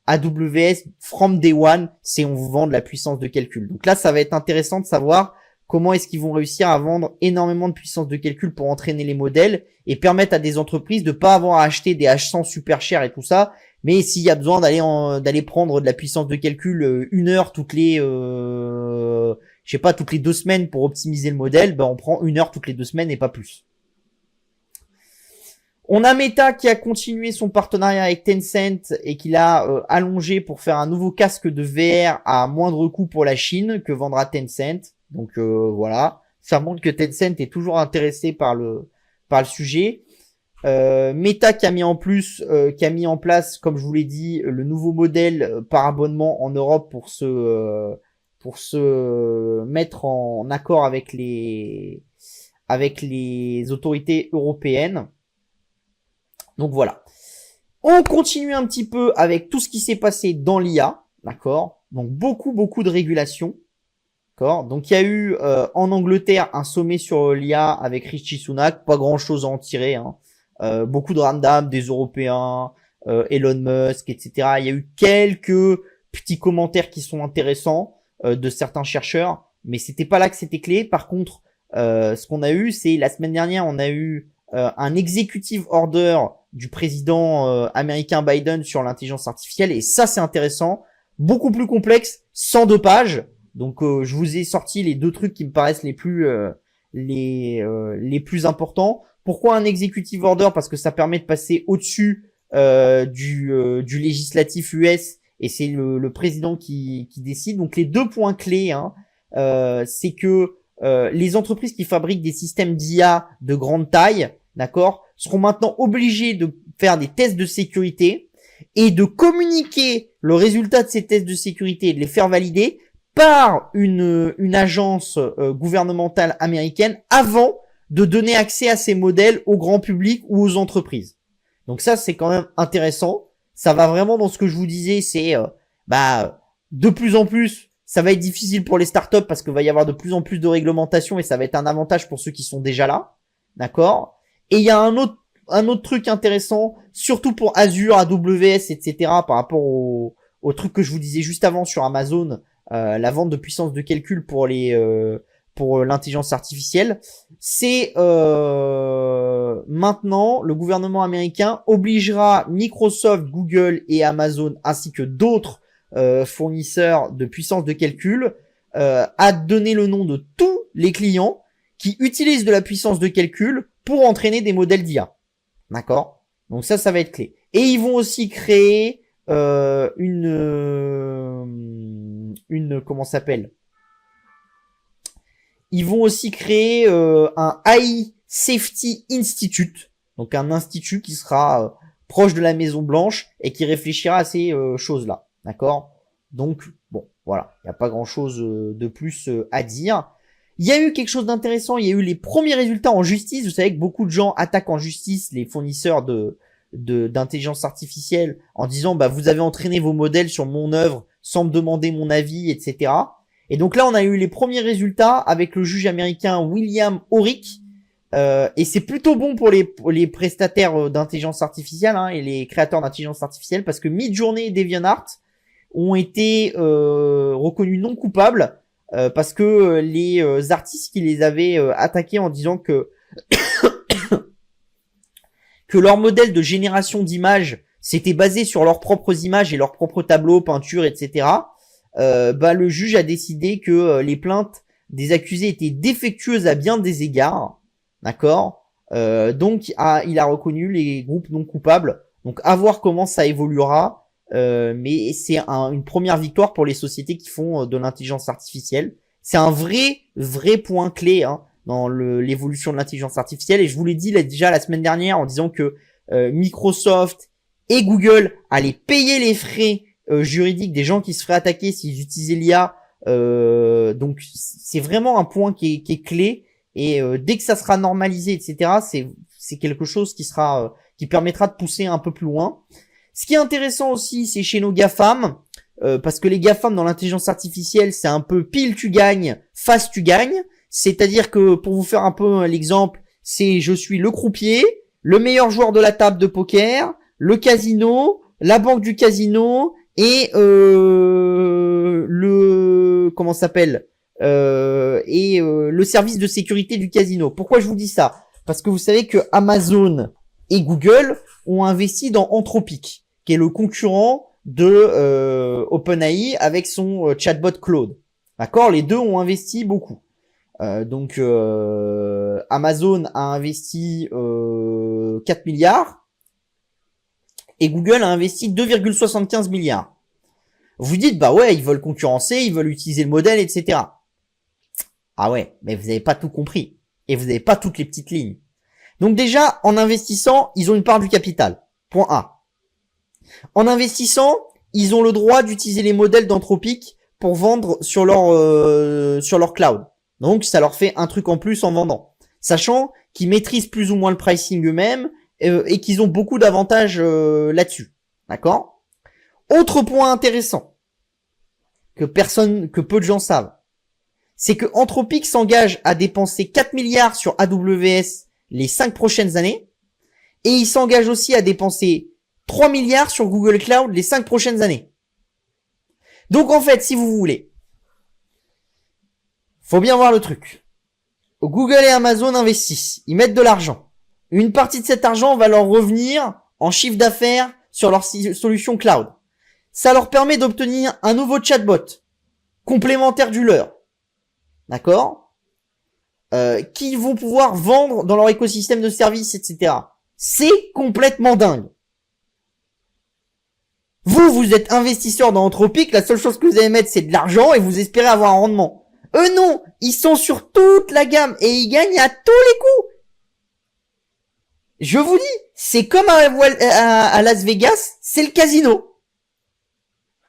AWS, from day one, c'est on vous vend de la puissance de calcul. Donc là, ça va être intéressant de savoir comment est-ce qu'ils vont réussir à vendre énormément de puissance de calcul pour entraîner les modèles et permettre à des entreprises de pas avoir à acheter des H100 super chers et tout ça. Mais s'il y a besoin d'aller prendre de la puissance de calcul 1 heure toutes les, je sais pas, toutes les 2 semaines pour optimiser le modèle, ben on prend 1 heure toutes les 2 semaines et pas plus. On a Meta qui a continué son partenariat avec Tencent et qui l'a allongé pour faire un nouveau casque de VR à moindre coût pour la Chine que vendra Tencent. Donc voilà, ça montre que Tencent est toujours intéressé par le sujet. Meta qui a mis en place, comme je vous l'ai dit, le nouveau modèle par abonnement en Europe pour se mettre en accord avec les autorités européennes. Donc voilà. On continue un petit peu avec tout ce qui s'est passé dans l'IA, d'accord. Donc beaucoup de régulations, d'accord. Donc il y a eu en Angleterre un sommet sur l'IA avec Rishi Sunak, pas grand chose à en tirer, hein. Beaucoup de ramdam des Européens, Elon Musk, etc. Il y a eu quelques petits commentaires qui sont intéressants de certains chercheurs, mais c'était pas là que c'était clé. Par contre, ce qu'on a eu, c'est la semaine dernière, on a eu un executive order du président américain Biden sur l'intelligence artificielle. Et ça, c'est intéressant. Beaucoup plus complexe, 102 pages. Donc, je vous ai sorti les 2 trucs qui me paraissent les plus importants. Pourquoi un executive order? Parce que ça permet de passer au-dessus du législatif US et c'est le président qui décide. Donc, les 2 points clés, hein, c'est que les entreprises qui fabriquent des systèmes d'IA de grande taille, d'accord, seront maintenant obligées de faire des tests de sécurité et de communiquer le résultat de ces tests de sécurité et de les faire valider par une agence gouvernementale américaine avant de donner accès à ces modèles au grand public ou aux entreprises. Donc ça, c'est quand même intéressant. Ça va vraiment dans ce que je vous disais, c'est de plus en plus, ça va être difficile pour les startups parce qu'il va y avoir de plus en plus de réglementation et ça va être un avantage pour ceux qui sont déjà là. D'accord? Et il y a un autre truc intéressant, surtout pour Azure, AWS, etc., par rapport au truc que je vous disais juste avant sur Amazon, la vente de puissance de calcul pour l'intelligence artificielle, c'est maintenant le gouvernement américain obligera Microsoft, Google et Amazon ainsi que d'autres fournisseurs de puissance de calcul à donner le nom de tous les clients qui utilisent de la puissance de calcul pour entraîner des modèles d'IA. D'accord? Donc ça va être clé. Et ils vont aussi créer comment ça s'appelle? Ils vont aussi créer un AI Safety Institute, donc un institut qui sera proche de la Maison Blanche et qui réfléchira à ces choses-là. D'accord? Donc, bon, voilà. Il n'y a pas grand-chose de plus à dire. Il y a eu quelque chose d'intéressant. Il y a eu les premiers résultats en justice. Vous savez que beaucoup de gens attaquent en justice les fournisseurs d'intelligence artificielle en disant, vous avez entraîné vos modèles sur mon œuvre sans me demander mon avis, etc. Et donc là, on a eu les premiers résultats avec le juge américain William Orrick. Et c'est plutôt bon pour les prestataires d'intelligence artificielle et les créateurs d'intelligence artificielle parce que Midjourney et DeviantArt ont été reconnus non coupables parce que les artistes qui les avaient attaqués en disant que leur modèle de génération d'images s'était basé sur leurs propres images et leurs propres tableaux, peintures, etc. Le juge a décidé que les plaintes des accusés étaient défectueuses à bien des égards. D'accord. Donc il a reconnu les groupes non coupables. Donc à voir comment ça évoluera. Mais c'est une première victoire pour les sociétés qui font de l'intelligence artificielle. C'est un vrai point clé dans l'évolution de l'intelligence artificielle. Et je vous l'ai dit déjà la semaine dernière en disant que Microsoft et Google allaient payer les frais juridiques des gens qui se feraient attaquer s'ils utilisaient l'IA. Donc c'est vraiment un point qui est clé. Et dès que ça sera normalisé, etc., c'est quelque chose qui permettra de pousser un peu plus loin. Ce qui est intéressant aussi, c'est chez nos GAFAM, parce que les GAFAM dans l'intelligence artificielle, c'est un peu pile tu gagnes, face tu gagnes. C'est-à-dire que, pour vous faire un peu l'exemple, c'est je suis le croupier, le meilleur joueur de la table de poker, le casino, la banque du casino et le service de sécurité du casino. Pourquoi je vous dis ça? Parce que vous savez que Amazon et Google ont investi dans Anthropic, qui est le concurrent de OpenAI avec son chatbot Claude. D'accord? Les deux ont investi beaucoup. Donc Amazon a investi 4 milliards et Google a investi 2,75 milliards. Vous dites, ils veulent concurrencer, ils veulent utiliser le modèle, etc. Ah ouais, mais vous n'avez pas tout compris. Et vous n'avez pas toutes les petites lignes. Donc déjà, en investissant, ils ont une part du capital. Point A. En investissant, ils ont le droit d'utiliser les modèles d'Anthropic pour vendre sur leur cloud. Donc, ça leur fait un truc en plus en vendant. Sachant qu'ils maîtrisent plus ou moins le pricing eux-mêmes et qu'ils ont beaucoup d'avantages là-dessus. D'accord? Autre point intéressant que peu de gens savent, c'est que Anthropic s'engage à dépenser 4 milliards sur AWS les 5 prochaines années et il s'engage aussi à dépenser 3 milliards sur Google Cloud les 5 prochaines années. Donc en fait, si vous voulez, faut bien voir le truc. Google et Amazon investissent, ils mettent de l'argent. Une partie de cet argent va leur revenir en chiffre d'affaires sur leur solution cloud. Ça leur permet d'obtenir un nouveau chatbot complémentaire du leur. D'accord, qu'ils vont pouvoir vendre dans leur écosystème de services, etc. C'est complètement dingue. Vous êtes investisseur dans Anthropic, la seule chose que vous allez mettre, c'est de l'argent et vous espérez avoir un rendement. Eux non, ils sont sur toute la gamme et ils gagnent à tous les coups. Je vous dis, c'est comme à Las Vegas, c'est le casino.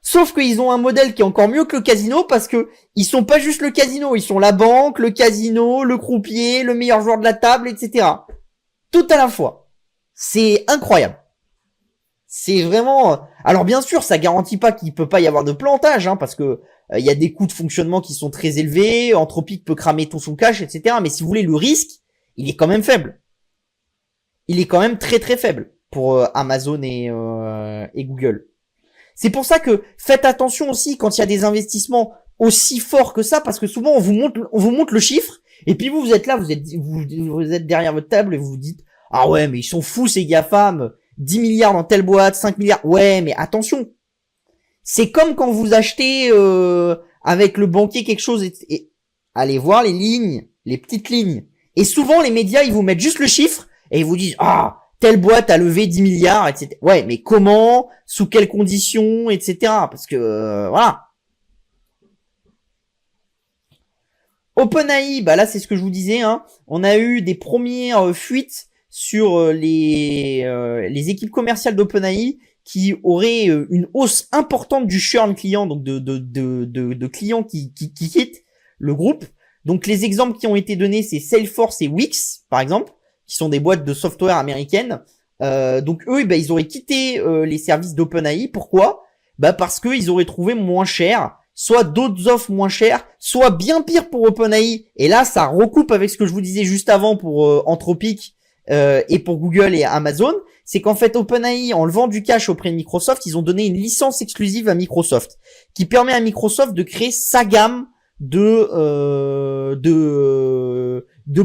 Sauf qu'ils ont un modèle qui est encore mieux que le casino parce que ils sont pas juste le casino, ils sont la banque, le casino, le croupier, le meilleur joueur de la table, etc. Tout à la fois. C'est incroyable. C'est vraiment. Alors bien sûr, ça garantit pas qu'il peut pas y avoir de plantage, hein, parce que il y a des coûts de fonctionnement qui sont très élevés. Anthropic peut cramer tout son cash, etc. Mais si vous voulez, le risque, il est quand même faible. Il est quand même très très faible pour Amazon et Google. C'est pour ça que faites attention aussi quand il y a des investissements aussi forts que ça, parce que souvent on vous montre le chiffre, et puis vous êtes là, vous êtes derrière votre table et vous vous dites ah ouais mais ils sont fous ces GAFAM, 10 milliards dans telle boîte, 5 milliards, ouais mais attention, c'est comme quand vous achetez avec le banquier quelque chose et allez voir les lignes, les petites lignes, et souvent les médias ils vous mettent juste le chiffre et ils vous disent ah telle boîte a levé 10 milliards, etc. Ouais, mais comment, sous quelles conditions, etc. Parce que, voilà. OpenAI, bah là, c'est ce que je vous disais, hein. On a eu des premières fuites sur les équipes commerciales d'OpenAI qui auraient une hausse importante du churn client, donc de clients qui quittent le groupe. Donc, les exemples qui ont été donnés, c'est Salesforce et Wix, par exemple, qui sont des boîtes de software américaines. Donc eux, bah, ils auraient quitté les services d'OpenAI. Pourquoi? Bah parce que ils auraient trouvé moins cher, soit d'autres offres moins chères, soit bien pire pour OpenAI. Et là, ça recoupe avec ce que je vous disais juste avant pour Anthropic et pour Google et Amazon. C'est qu'en fait, OpenAI, en levant du cash auprès de Microsoft, ils ont donné une licence exclusive à Microsoft, qui permet à Microsoft de créer sa gamme de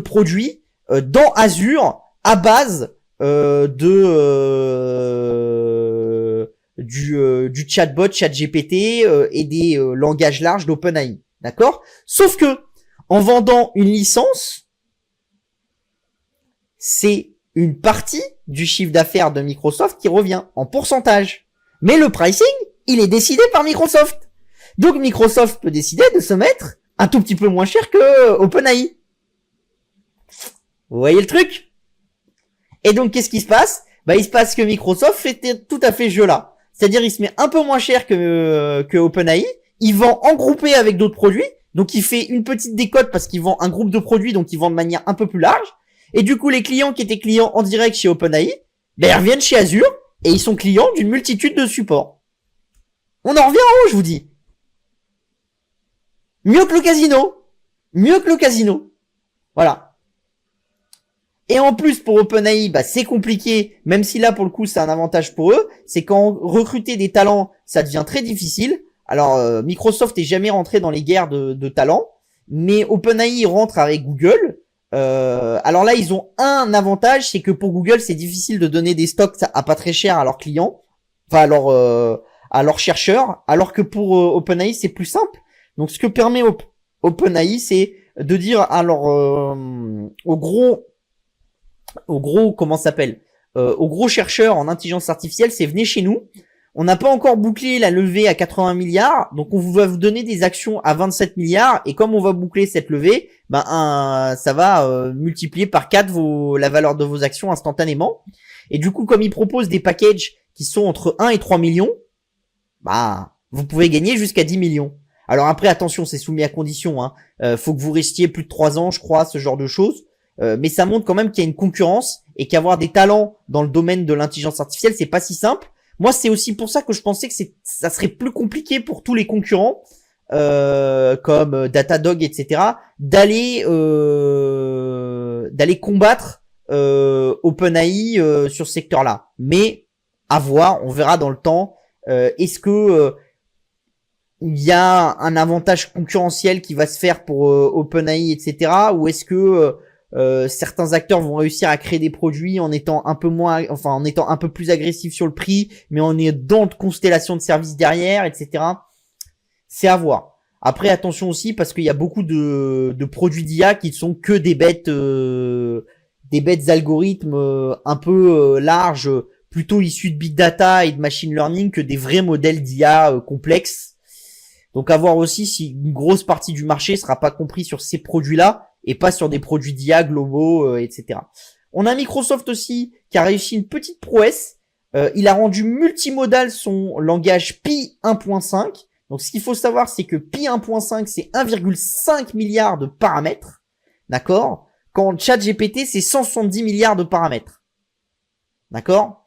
produits dans Azure à base du chatbot ChatGPT et des langages larges d'OpenAI, d'accord? Sauf que en vendant une licence, c'est une partie du chiffre d'affaires de Microsoft qui revient en pourcentage. Mais le pricing, il est décidé par Microsoft. Donc Microsoft peut décider de se mettre un tout petit peu moins cher que OpenAI. Vous voyez le truc? Et donc, qu'est-ce qui se passe? Bah, il se passe que Microsoft fait tout à fait ce jeu-là. C'est-à-dire, il se met un peu moins cher que OpenAI. Il vend en groupé avec d'autres produits. Donc, il fait une petite décote parce qu'il vend un groupe de produits, donc il vend de manière un peu plus large. Et du coup, les clients qui étaient clients en direct chez OpenAI, bah, ils reviennent chez Azure et ils sont clients d'une multitude de supports. On en revient en haut, je vous dis. Mieux que le casino. Mieux que le casino. Voilà. Et en plus, pour OpenAI, bah, c'est compliqué, même si là, pour le coup, c'est un avantage pour eux, c'est quand recruter des talents, ça devient très difficile. Alors, Microsoft est jamais rentré dans les guerres de talents, mais OpenAI rentre avec Google. Alors là, ils ont un avantage, c'est que pour Google, c'est difficile de donner des stocks à pas très cher à leurs clients, enfin à leurs chercheurs, alors que pour OpenAI, c'est plus simple. Donc, ce que permet OpenAI, c'est de dire alors aux gros comment ça s'appelle aux gros chercheurs en intelligence artificielle, c'est venez chez nous. On n'a pas encore bouclé la levée à 80 milliards, donc on va vous donner des actions à 27 milliards, et comme on va boucler cette levée, ça va multiplier par 4 la valeur de vos actions instantanément. Et du coup, comme ils proposent des packages qui sont entre 1 et 3 millions, vous pouvez gagner jusqu'à 10 millions. Alors après, attention, c'est soumis à condition, hein. Faut que vous restiez plus de 3 ans, je crois, ce genre de choses. Mais ça montre quand même qu'il y a une concurrence et qu'avoir des talents dans le domaine de l'intelligence artificielle, c'est pas si simple. Moi, c'est aussi pour ça que je pensais que ça serait plus compliqué pour tous les concurrents, comme Datadog, etc., d'aller combattre OpenAI sur ce secteur-là. Mais à voir, on verra dans le temps. Est-ce que il y a un avantage concurrentiel qui va se faire pour OpenAI, etc., ou est-ce que certains acteurs vont réussir à créer des produits en étant un peu moins, enfin en étant un peu plus agressifs sur le prix, mais en ayant de constellation de services derrière, etc. C'est à voir. Après, attention aussi parce qu'il y a beaucoup de produits d'IA qui ne sont que des bêtes algorithmes un peu larges, plutôt issus de big data et de machine learning que des vrais modèles d'IA complexes. Donc à voir aussi si une grosse partie du marché sera pas compris sur ces produits-là et pas sur des produits d'IA globaux, etc. On a Microsoft aussi qui a réussi une petite prouesse. Il a rendu multimodal son langage Pi 1.5. Donc ce qu'il faut savoir, c'est que Pi 1.5, c'est 1,5 milliard de paramètres. D'accord? Quand ChatGPT, c'est 170 milliards de paramètres. D'accord?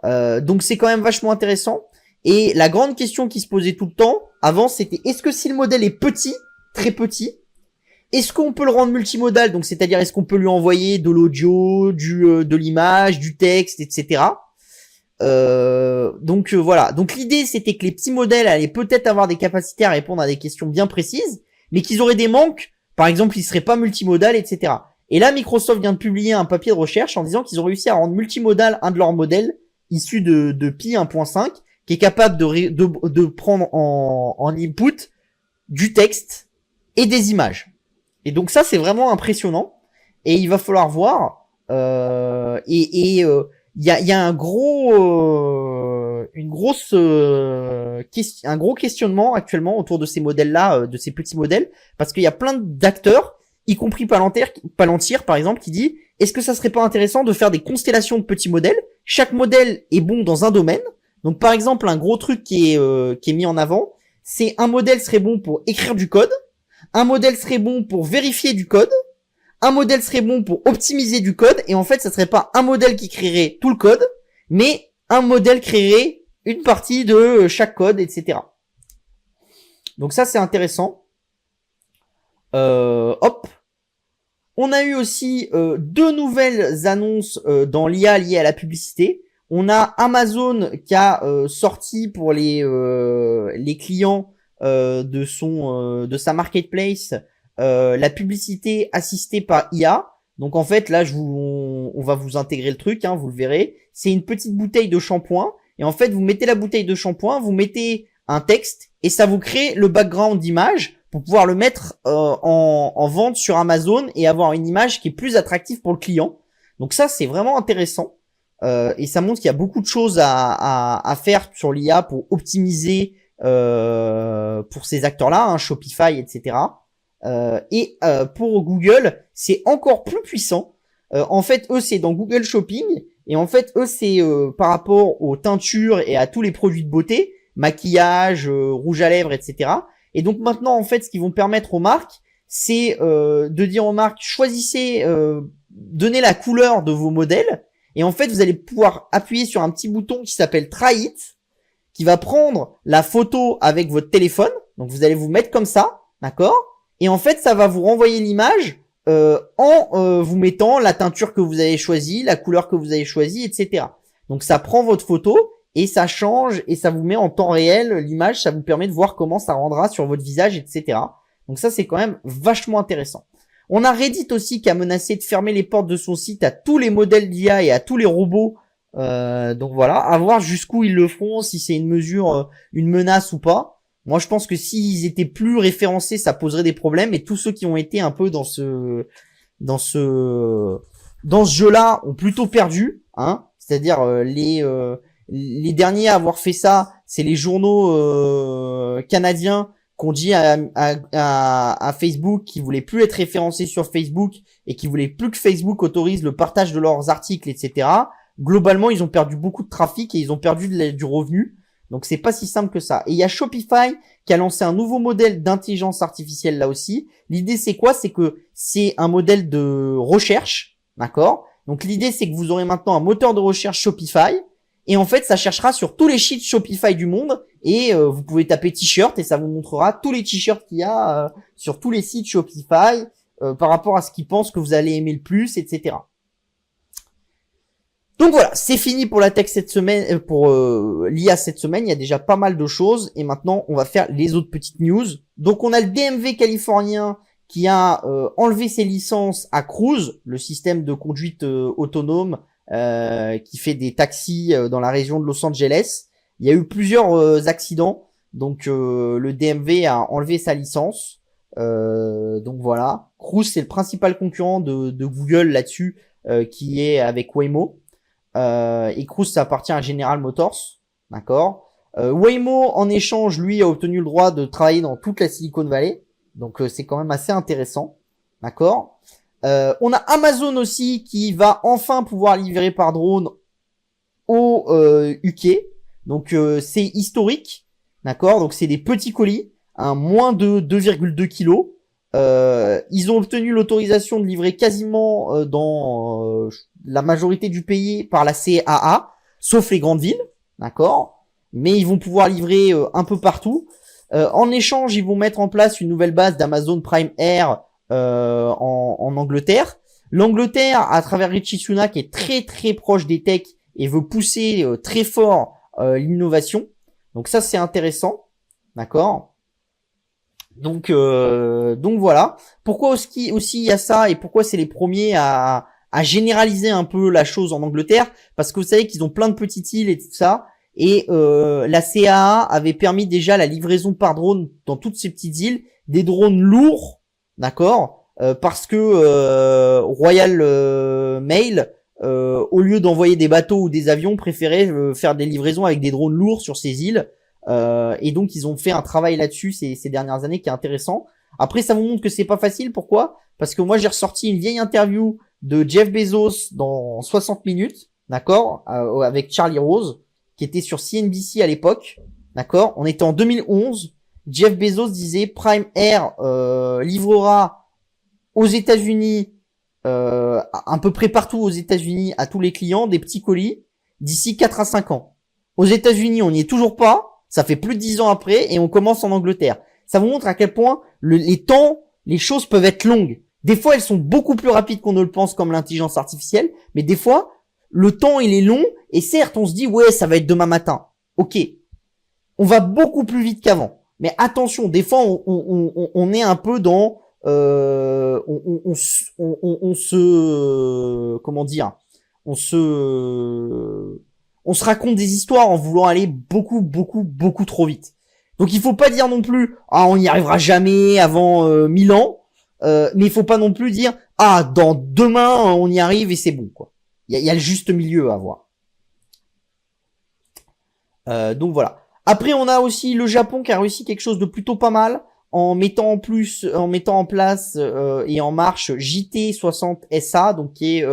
Donc c'est quand même vachement intéressant. Et la grande question qui se posait tout le temps, avant, c'était est-ce que si le modèle est petit, très petit, est-ce qu'on peut le rendre multimodal? Donc c'est-à-dire est-ce qu'on peut lui envoyer de l'audio, de l'image, du texte, etc. Voilà. Donc l'idée c'était que les petits modèles allaient peut-être avoir des capacités à répondre à des questions bien précises, mais qu'ils auraient des manques. Par exemple, ils seraient pas multimodal, etc. Et là, Microsoft vient de publier un papier de recherche en disant qu'ils ont réussi à rendre multimodal un de leurs modèles issus de Pi 1.5, qui est capable de prendre en input du texte et des images. Et donc ça, c'est vraiment impressionnant. Et il va falloir voir. Il y a un gros questionnement actuellement autour de ces modèles-là, de ces petits modèles, parce qu'il y a plein d'acteurs, y compris Palantir par exemple, qui dit est-ce que ça serait pas intéressant de faire des constellations de petits modèles? Chaque modèle est bon dans un domaine. Donc par exemple, un gros truc qui est mis en avant, c'est un modèle serait bon pour écrire du code, un modèle serait bon pour vérifier du code, un modèle serait bon pour optimiser du code, et en fait, ça serait pas un modèle qui créerait tout le code, mais un modèle créerait une partie de chaque code, etc. Donc ça, c'est intéressant. Hop. On a eu aussi deux nouvelles annonces dans l'IA liées à la publicité. On a Amazon qui a sorti pour les clients de sa marketplace la publicité assistée par IA. Donc en fait là on va vous intégrer le truc, hein, vous le verrez. C'est une petite bouteille de shampoing et en fait vous mettez la bouteille de shampoing, vous mettez un texte et ça vous crée le background d'image pour pouvoir le mettre en vente sur Amazon et avoir une image qui est plus attractive pour le client. Donc ça c'est vraiment intéressant. Et ça montre qu'il y a beaucoup de choses à faire sur l'IA pour optimiser pour ces acteurs-là, hein, Shopify, etc. Pour Google, c'est encore plus puissant. En fait, eux, c'est dans Google Shopping. Et en fait, eux, c'est par rapport aux teintures et à tous les produits de beauté, maquillage, rouge à lèvres, etc. Et donc maintenant, en fait, ce qu'ils vont permettre aux marques, c'est de dire aux marques, choisissez, donnez la couleur de vos modèles. Et en fait, vous allez pouvoir appuyer sur un petit bouton qui s'appelle Try It, qui va prendre la photo avec votre téléphone. Donc, vous allez vous mettre comme ça, d'accord? Et en fait, ça va vous renvoyer l'image en vous mettant la teinture que vous avez choisie, la couleur que vous avez choisie, etc. Donc, ça prend votre photo et ça change et ça vous met en temps réel l'image. Ça vous permet de voir comment ça rendra sur votre visage, etc. Donc, ça, c'est quand même vachement intéressant. On a Reddit aussi qui a menacé de fermer les portes de son site à tous les modèles d'IA et à tous les robots. Donc voilà, à voir jusqu'où ils le feront, si c'est une mesure, une menace ou pas. Moi, je pense que s'ils étaient plus référencés, ça poserait des problèmes. Et tous ceux qui ont été un peu dans ce jeu-là ont plutôt perdu, hein. C'est-à-dire les derniers à avoir fait ça, c'est les journaux canadiens qu'on dit à Facebook qui voulaient plus être référencés sur Facebook et qui voulaient plus que Facebook autorise le partage de leurs articles, etc. Globalement, ils ont perdu beaucoup de trafic et ils ont perdu du revenu. Donc, c'est pas si simple que ça. Et il y a Shopify qui a lancé un nouveau modèle d'intelligence artificielle là aussi. L'idée, c'est quoi? C'est que c'est un modèle de recherche, d'accord? Donc, l'idée, c'est que vous aurez maintenant un moteur de recherche Shopify. Et en fait, ça cherchera sur tous les sites Shopify du monde et vous pouvez taper t-shirt et ça vous montrera tous les t-shirts qu'il y a sur tous les sites Shopify par rapport à ce qu'ils pensent que vous allez aimer le plus, etc. Donc voilà, c'est fini pour la tech cette semaine, pour l'IA cette semaine. Il y a déjà pas mal de choses et maintenant on va faire les autres petites news. Donc on a le DMV californien qui a enlevé ses licences à Cruise, le système de conduite autonome qui fait des taxis dans la région de Los Angeles. Il y a eu plusieurs accidents, donc le DMV a enlevé sa licence. Donc voilà, Cruise c'est le principal concurrent de Google là-dessus, qui est avec Waymo. Et Cruise ça appartient à General Motors, d'accord. Waymo en échange lui a obtenu le droit de travailler dans toute la Silicon Valley, donc c'est quand même assez intéressant, d'accord. On a Amazon aussi qui va enfin pouvoir livrer par drone au UK, donc c'est historique, d'accord. Donc c'est des petits colis, moins de 2,2 kilos. Ils ont obtenu l'autorisation de livrer quasiment dans la majorité du pays par la CAA, sauf les grandes villes, d'accord. Mais ils vont pouvoir livrer un peu partout. En échange, ils vont mettre en place une nouvelle base d'Amazon Prime Air en Angleterre. L'Angleterre, à travers Rishi Sunak, est très très proche des techs et veut pousser très fort l'innovation. Donc ça, c'est intéressant, d'accord. Donc voilà. Pourquoi aussi il y a ça et pourquoi c'est les premiers à généraliser un peu la chose en Angleterre? Parce que vous savez qu'ils ont plein de petites îles et tout ça. Et la CAA avait permis déjà la livraison par drone dans toutes ces petites îles, des drones lourds, d'accord, parce que Royal Mail, au lieu d'envoyer des bateaux ou des avions, préférait faire des livraisons avec des drones lourds sur ces îles. Et donc ils ont fait un travail là-dessus ces dernières années qui est intéressant. Après ça vous montre que c'est pas facile. Pourquoi? Parce que moi j'ai ressorti une vieille interview de Jeff Bezos dans 60 minutes, d'accord, avec Charlie Rose, qui était sur CNBC à l'époque, d'accord. On était en 2011. Jeff Bezos disait Prime Air livrera aux États-Unis, à peu près partout aux États-Unis, à tous les clients des petits colis d'ici 4 à 5 ans. Aux États-Unis, on n'y est toujours pas. Ça fait plus de 10 ans après et on commence en Angleterre. Ça vous montre à quel point les temps, les choses peuvent être longues. Des fois, elles sont beaucoup plus rapides qu'on ne le pense, comme l'intelligence artificielle, mais des fois, le temps, il est long, et certes, on se dit, ouais, ça va être demain matin. Ok. On va beaucoup plus vite qu'avant. Mais attention, des fois, on est un peu dans, on se, comment dire, on se raconte des histoires en voulant aller beaucoup trop vite. Donc il faut pas dire non plus on n'y arrivera jamais avant 1000 ans, mais il faut pas non plus dire dans demain on y arrive et c'est bon quoi. Il y a le juste milieu à avoir. Donc voilà. Après on a aussi le Japon qui a réussi quelque chose de plutôt pas mal en mettant en place et en marche JT60SA, donc qui est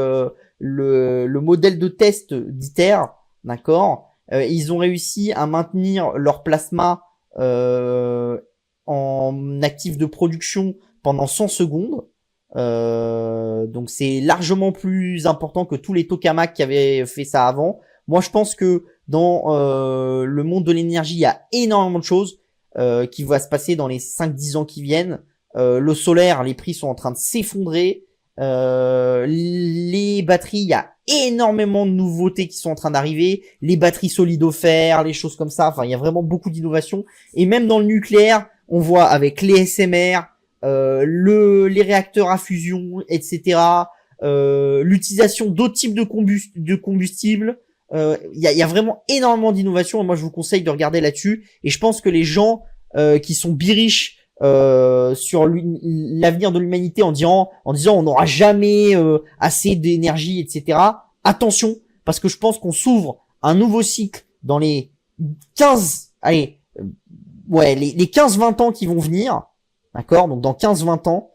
le modèle de test d'ITER. D'accord. Ils ont réussi à maintenir leur plasma en actif de production pendant 100 secondes. Donc c'est largement plus important que tous les tokamaks qui avaient fait ça avant. Moi je pense que dans le monde de l'énergie, il y a énormément de choses qui vont se passer dans les 5-10 ans qui viennent. Le solaire, les prix sont en train de s'effondrer. Les batteries, il y a énormément de nouveautés qui sont en train d'arriver, les batteries solides offertes, les choses comme ça. Enfin, il y a vraiment beaucoup d'innovations. Et même dans le nucléaire, on voit avec les SMR, les réacteurs à fusion, etc. L'utilisation d'autres types de combustibles. Il y a vraiment énormément d'innovations. Et moi, je vous conseille de regarder là-dessus. Et je pense que les gens qui sont biriches sur l'avenir de l'humanité en disant on n'aura jamais assez d'énergie, etc. Attention, parce que je pense qu'on s'ouvre un nouveau cycle dans les les 15-20 ans qui vont venir, d'accord. Donc dans 15-20 ans,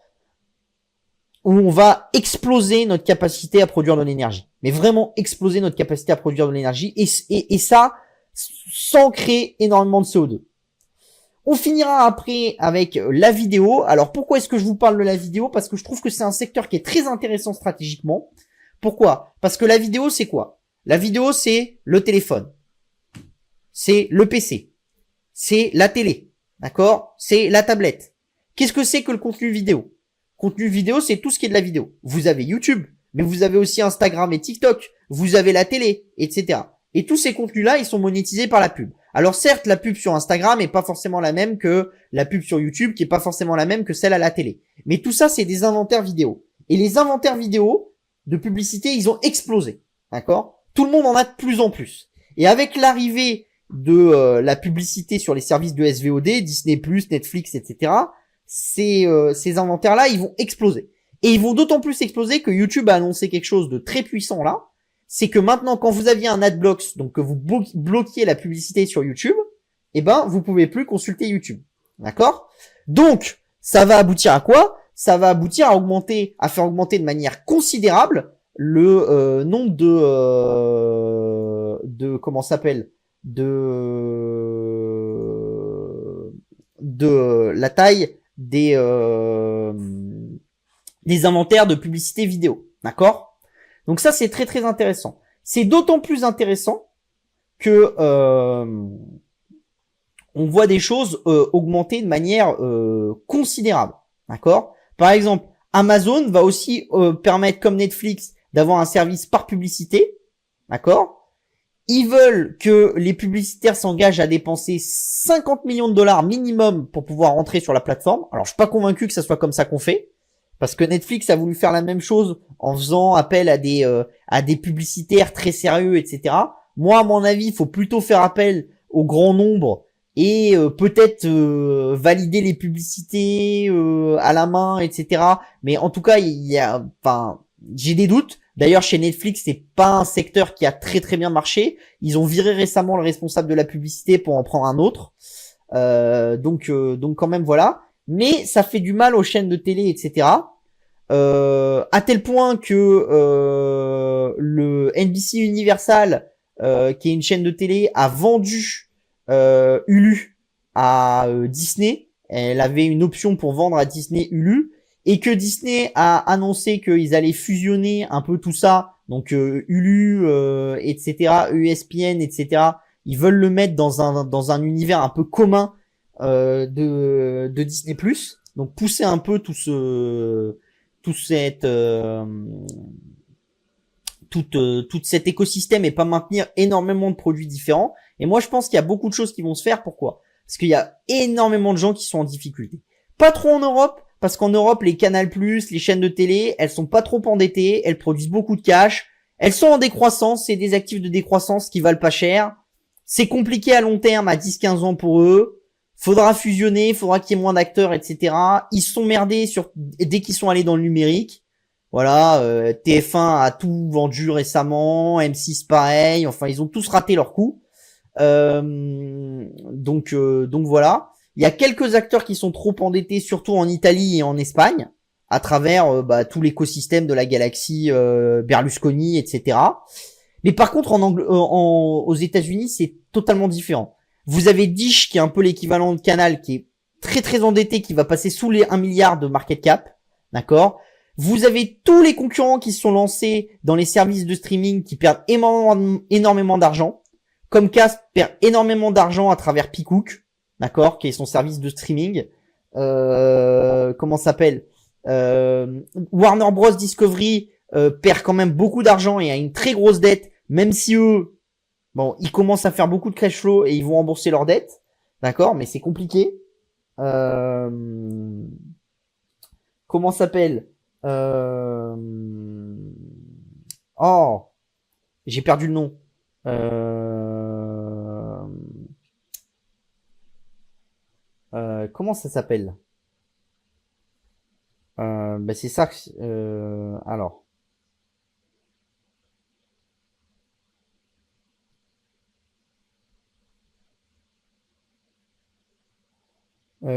où on va exploser notre capacité à produire de l'énergie, mais vraiment exploser notre capacité à produire de l'énergie, et ça sans créer énormément de CO2. On finira après avec la vidéo. Alors pourquoi est-ce que je vous parle de la vidéo? Parce que je trouve que c'est un secteur qui est très intéressant stratégiquement. Pourquoi? Parce que la vidéo c'est quoi? La vidéo c'est le téléphone, c'est le PC, c'est la télé, d'accord? C'est la tablette. Qu'est-ce que c'est que le contenu vidéo? Contenu vidéo c'est tout ce qui est de la vidéo. Vous avez YouTube, mais vous avez aussi Instagram et TikTok, vous avez la télé, etc. Et tous ces contenus-là, ils sont monétisés par la pub. Alors certes, la pub sur Instagram est pas forcément la même que la pub sur YouTube, qui est pas forcément la même que celle à la télé. Mais tout ça, c'est des inventaires vidéo. Et les inventaires vidéo de publicité, ils ont explosé. D'accord? Tout le monde en a de plus en plus. Et avec l'arrivée de la publicité sur les services de SVOD, Disney+, Netflix, etc., ces inventaires-là, ils vont exploser. Et ils vont d'autant plus exploser que YouTube a annoncé quelque chose de très puissant là. C'est que maintenant, quand vous aviez un adblock, donc que vous bloquiez la publicité sur YouTube, eh ben, vous pouvez plus consulter YouTube. D'accord? Donc, ça va aboutir à quoi? Ça va aboutir à faire augmenter de manière considérable le nombre comment ça s'appelle? De la taille des inventaires de publicité vidéo. D'accord? Donc ça, c'est très très intéressant. C'est d'autant plus intéressant que on voit des choses augmenter de manière considérable. D'accord? Par exemple, Amazon va aussi permettre, comme Netflix, d'avoir un service par publicité. D'accord? Ils veulent que les publicitaires s'engagent à dépenser 50 millions de dollars minimum pour pouvoir rentrer sur la plateforme. Alors, je suis pas convaincu que ça soit comme ça qu'on fait. Parce que Netflix a voulu faire la même chose en faisant appel à des publicitaires très sérieux, etc. Moi, à mon avis, il faut plutôt faire appel au grand nombre et peut-être valider les publicités à la main, etc. Mais en tout cas, j'ai des doutes. D'ailleurs, chez Netflix, c'est pas un secteur qui a très très bien marché. Ils ont viré récemment le responsable de la publicité pour en prendre un autre. Donc quand même voilà. Mais ça fait du mal aux chaînes de télé, etc. À tel point que le NBC Universal, qui est une chaîne de télé, a vendu Hulu à Disney. Elle avait une option pour vendre à Disney Hulu, et que Disney a annoncé qu'ils allaient fusionner un peu tout ça, donc Hulu, etc., ESPN, etc. Ils veulent le mettre dans un univers un peu commun de Disney+, donc pousser un peu toute cet écosystème et pas maintenir énormément de produits différents. Et moi, je pense qu'il y a beaucoup de choses qui vont se faire. Pourquoi? Parce qu'il y a énormément de gens qui sont en difficulté. Pas trop en Europe, parce qu'en Europe, les Canal+, les chaînes de télé, elles sont pas trop endettées, elles produisent beaucoup de cash, elles sont en décroissance, c'est des actifs de décroissance qui valent pas cher. C'est compliqué à long terme, à 10-15 ans pour eux. Faudra fusionner, faudra qu'il y ait moins d'acteurs, etc. Ils se sont merdés dès qu'ils sont allés dans le numérique. Voilà, TF1 a tout vendu récemment, M6 pareil, enfin ils ont tous raté leur coup. Donc voilà. Il y a quelques acteurs qui sont trop endettés, surtout en Italie et en Espagne, à travers tout l'écosystème de la galaxie Berlusconi, etc. Mais par contre, aux États-Unis, c'est totalement différent. Vous avez Dish, qui est un peu l'équivalent de Canal, qui est très très endetté, qui va passer sous les 1 milliard de market cap, d'accord? Vous avez tous les concurrents qui se sont lancés dans les services de streaming qui perdent énormément d'argent. Comcast perd énormément d'argent à travers Peacock, d'accord, qui est son service de streaming. Comment ça s'appelle Warner Bros Discovery perd quand même beaucoup d'argent et a une très grosse dette, même si eux, bon, ils commencent à faire beaucoup de cash flow et ils vont rembourser leurs dettes, d'accord, mais c'est compliqué. Comment ça s'appelle Oh, j'ai perdu le nom. Comment ça s'appelle c'est ça. Alors.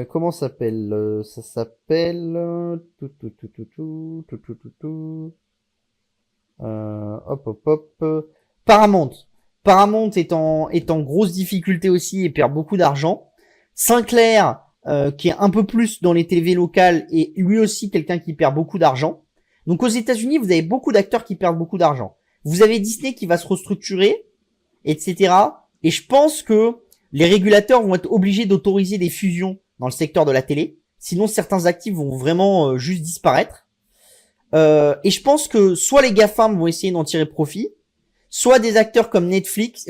Comment ça s'appelle Ça s'appelle hop hop hop. Paramount. Paramount est en grosse difficulté aussi et perd beaucoup d'argent. Sinclair, qui est un peu plus dans les TV locales, et lui aussi quelqu'un qui perd beaucoup d'argent. Donc aux États-Unis, vous avez beaucoup d'acteurs qui perdent beaucoup d'argent. Vous avez Disney qui va se restructurer, etc. Et je pense que les régulateurs vont être obligés d'autoriser des fusions dans le secteur de la télé. Sinon, certains actifs vont vraiment juste disparaître. Et je pense que soit les GAFAM vont essayer d'en tirer profit, soit des acteurs comme Netflix,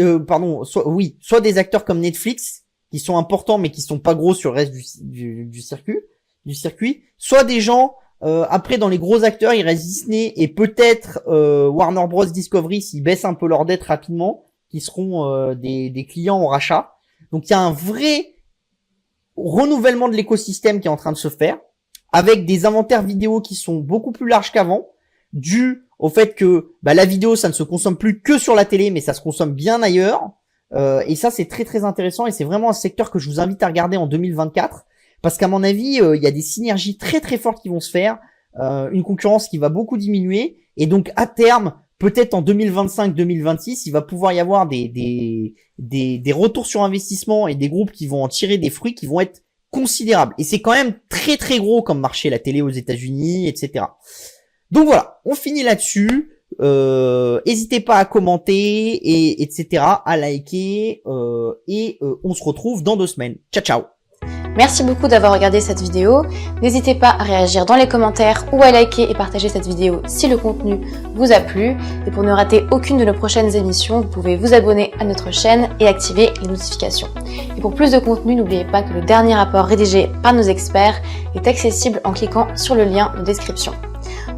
soit des acteurs comme Netflix qui sont importants mais qui sont pas gros sur le reste du circuit, soit des gens après dans les gros acteurs il reste Disney et peut-être Warner Bros Discovery s'ils baissent un peu leur dette rapidement, qui seront des clients au rachat. Donc il y a un vrai renouvellement de l'écosystème qui est en train de se faire, avec des inventaires vidéo qui sont beaucoup plus larges qu'avant, dû au fait que la vidéo ça ne se consomme plus que sur la télé, mais ça se consomme bien ailleurs. Et ça c'est très très intéressant et c'est vraiment un secteur que je vous invite à regarder en 2024 parce qu'à mon avis il y a des synergies très très fortes qui vont se faire, une concurrence qui va beaucoup diminuer et donc à terme peut-être en 2025-2026 il va pouvoir y avoir des retours sur investissement et des groupes qui vont en tirer des fruits qui vont être considérables et c'est quand même très très gros comme marché la télé aux États-Unis, etc. Donc voilà, on finit là-dessus. N'hésitez pas à commenter et etc. à liker et on se retrouve dans 2 semaines. Ciao ciao. Merci beaucoup d'avoir regardé cette vidéo. N'hésitez pas à réagir dans les commentaires ou à liker et partager cette vidéo si le contenu vous a plu. Et pour ne rater aucune de nos prochaines émissions, vous pouvez vous abonner à notre chaîne et activer les notifications. Et pour plus de contenu, n'oubliez pas que le dernier rapport rédigé par nos experts est accessible en cliquant sur le lien de description.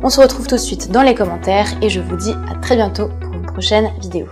On se retrouve tout de suite dans les commentaires et je vous dis à très bientôt pour une prochaine vidéo.